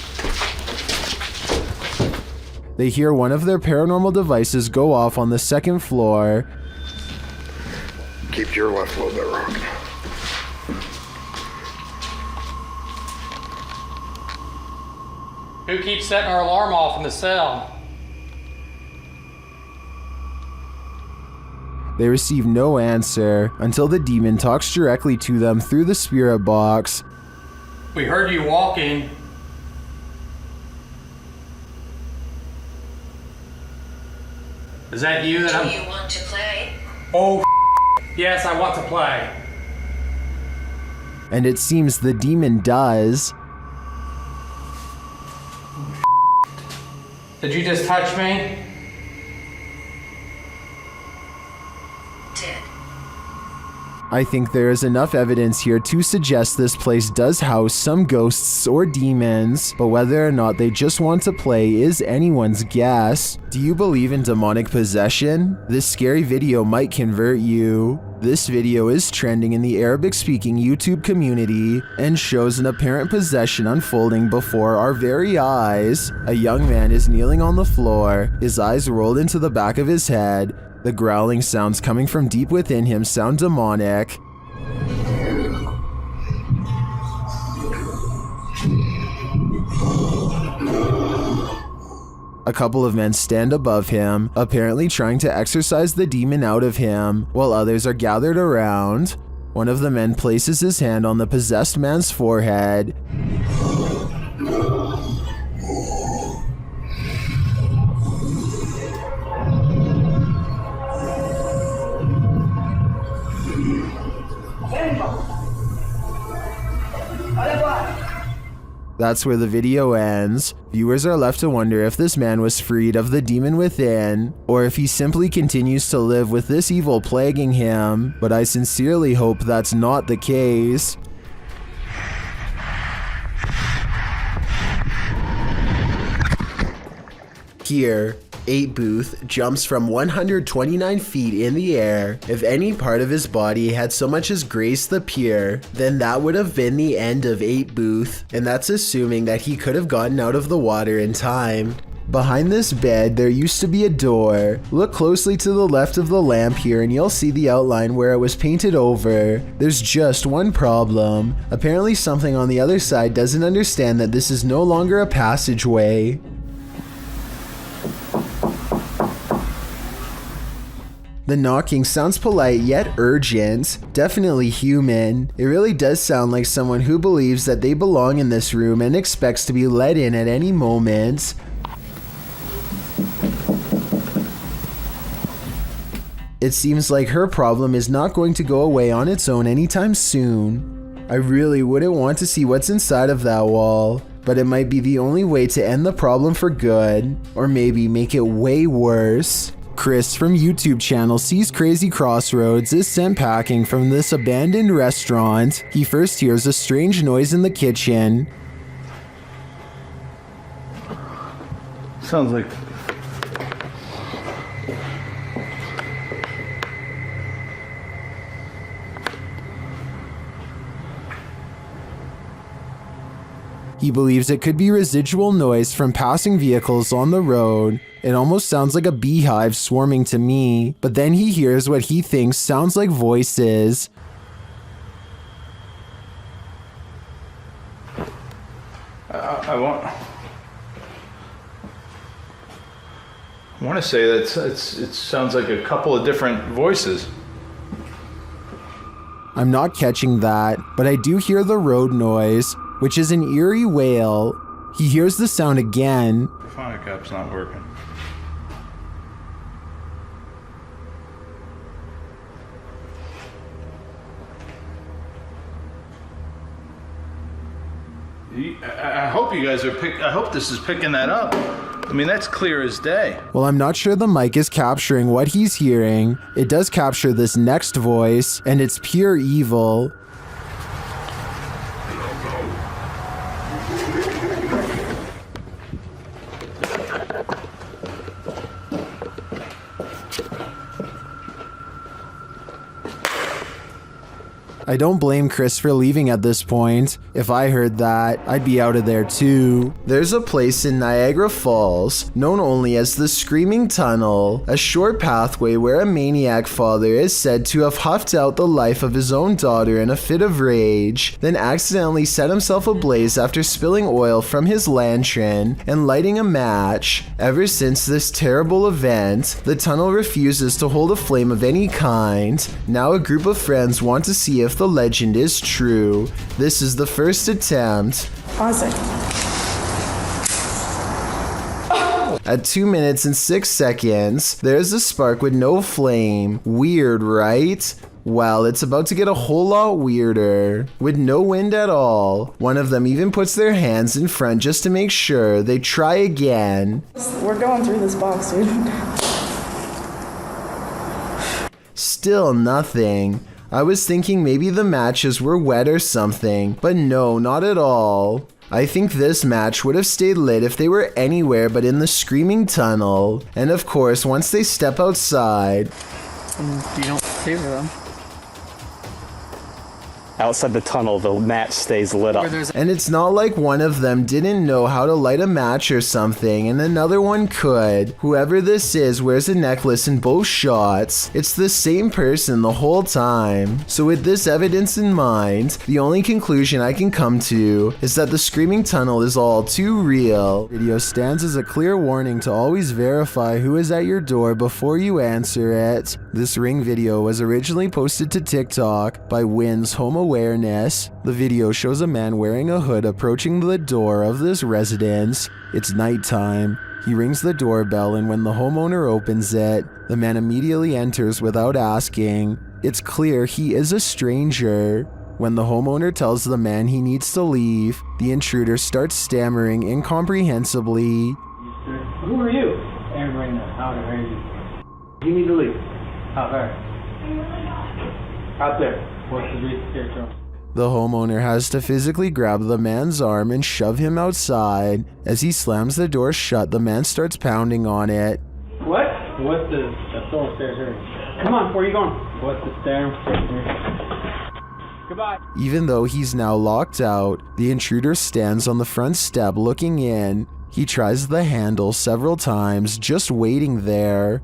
They hear one of their paranormal devices go off on the second floor.
Keep your left a little bit rocking.
Who keeps setting our alarm off in the cell?
They receive no answer until the demon talks directly to them through the spirit box.
We heard you walking. Is that you?
Do you want to play?
Oh, yes, I want to play.
And it seems the demon does.
Did you just touch me?
Did.
I think there is enough evidence here to suggest this place does house some ghosts or demons, but whether or not they just want to play is anyone's guess. Do you believe in demonic possession? This scary video might convert you. This video is trending in the Arabic-speaking YouTube community and shows an apparent possession unfolding before our very eyes. A young man is kneeling on the floor, his eyes rolled into the back of his head. The growling sounds coming from deep within him sound demonic. A couple of men stand above him, apparently trying to exorcise the demon out of him, while others are gathered around. One of the men places his hand on the possessed man's forehead. That's where the video ends. Viewers are left to wonder if this man was freed of the demon within, or if he simply continues to live with this evil plaguing him, but I sincerely hope that's not the case. Here, 8 Booth jumps from 129 feet in the air. If any part of his body had so much as graced the pier, then that would have been the end of 8 Booth, and that's assuming that he could have gotten out of the water in time. Behind this bed, there used to be a door. Look closely to the left of the lamp here and you'll see the outline where it was painted over. There's just one problem. Apparently something on the other side doesn't understand that this is no longer a passageway. The knocking sounds polite yet urgent, definitely human. It really does sound like someone who believes that they belong in this room and expects to be let in at any moment. It seems like her problem is not going to go away on its own anytime soon. I really wouldn't want to see what's inside of that wall, but it might be the only way to end the problem for good, or maybe make it way worse. Chris from YouTube channel Sees Crazy Crossroads is sent packing from this abandoned restaurant. He first hears a strange noise in the kitchen.
Sounds like...
He believes it could be residual noise from passing vehicles on the road. It almost sounds like a beehive swarming to me, but then he hears what he thinks sounds like voices.
I want to say that it sounds like a couple of different voices.
I'm not catching that, but I do hear the road noise, which is an eerie wail. He hears the sound again.
The phonic app's not working. I hope you guys are I hope this is picking that up. I mean, that's clear as day.
Well, I'm not sure the mic is capturing what he's hearing. It does capture this next voice, and it's pure evil. I don't blame Chris for leaving at this point. If I heard that, I'd be out of there too. There's a place in Niagara Falls, known only as the Screaming Tunnel, a short pathway where a maniac father is said to have huffed out the life of his own daughter in a fit of rage, then accidentally set himself ablaze after spilling oil from his lantern and lighting a match. Ever since this terrible event, the tunnel refuses to hold a flame of any kind. Now a group of friends want to see if the legend is true. This is the first attempt.
Pause it.
At 2 minutes and 6 seconds, there's a spark with no flame. Weird, right? Well, it's about to get a whole lot weirder. With no wind at all. One of them even puts their hands in front just to make sure. They try again.
We're going through this box, dude.
Still nothing. I was thinking maybe the matches were wet or something, but no, not at all. I think this match would have stayed lit if they were anywhere but in the Screaming Tunnel. And of course, once they step outside...
You don't hear them. Outside the tunnel, the match stays lit up.
And it's not like one of them didn't know how to light a match or something, and another one could. Whoever this is wears a necklace in both shots. It's the same person the whole time. So with this evidence in mind, the only conclusion I can come to is that the Screaming Tunnel is all too real. Video stands as a clear warning to always verify who is at your door before you answer it. This Ring video was originally posted to TikTok by Wynn's Home Awareness. The video shows a man wearing a hood approaching the door of this residence. It's nighttime. He rings the doorbell, and when the homeowner opens it, the man immediately enters without asking. It's clear he is a stranger. When the homeowner tells the man he needs to leave, the intruder starts stammering incomprehensibly.
Who are you? Aaron, out of here. You need to leave. Out there. Out there. What's the reason here,
The homeowner has to physically grab the man's arm and shove him outside. As he slams the door shut, the man starts pounding on it.
What? What's the store stairs here? Come on, where are you going? What's the stairs here? Goodbye.
Even though he's now locked out, the intruder stands on the front step looking in. He tries the handle several times, just waiting there.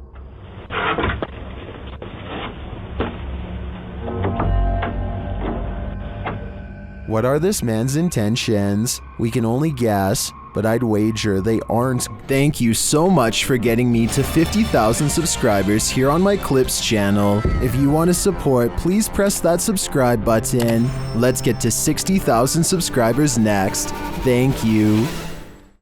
What are this man's intentions? We can only guess, but I'd wager they aren't. Thank you so much for getting me to 50,000 subscribers here on my Clips channel. If you want to support, please press that subscribe button. Let's get to 60,000 subscribers next. Thank you.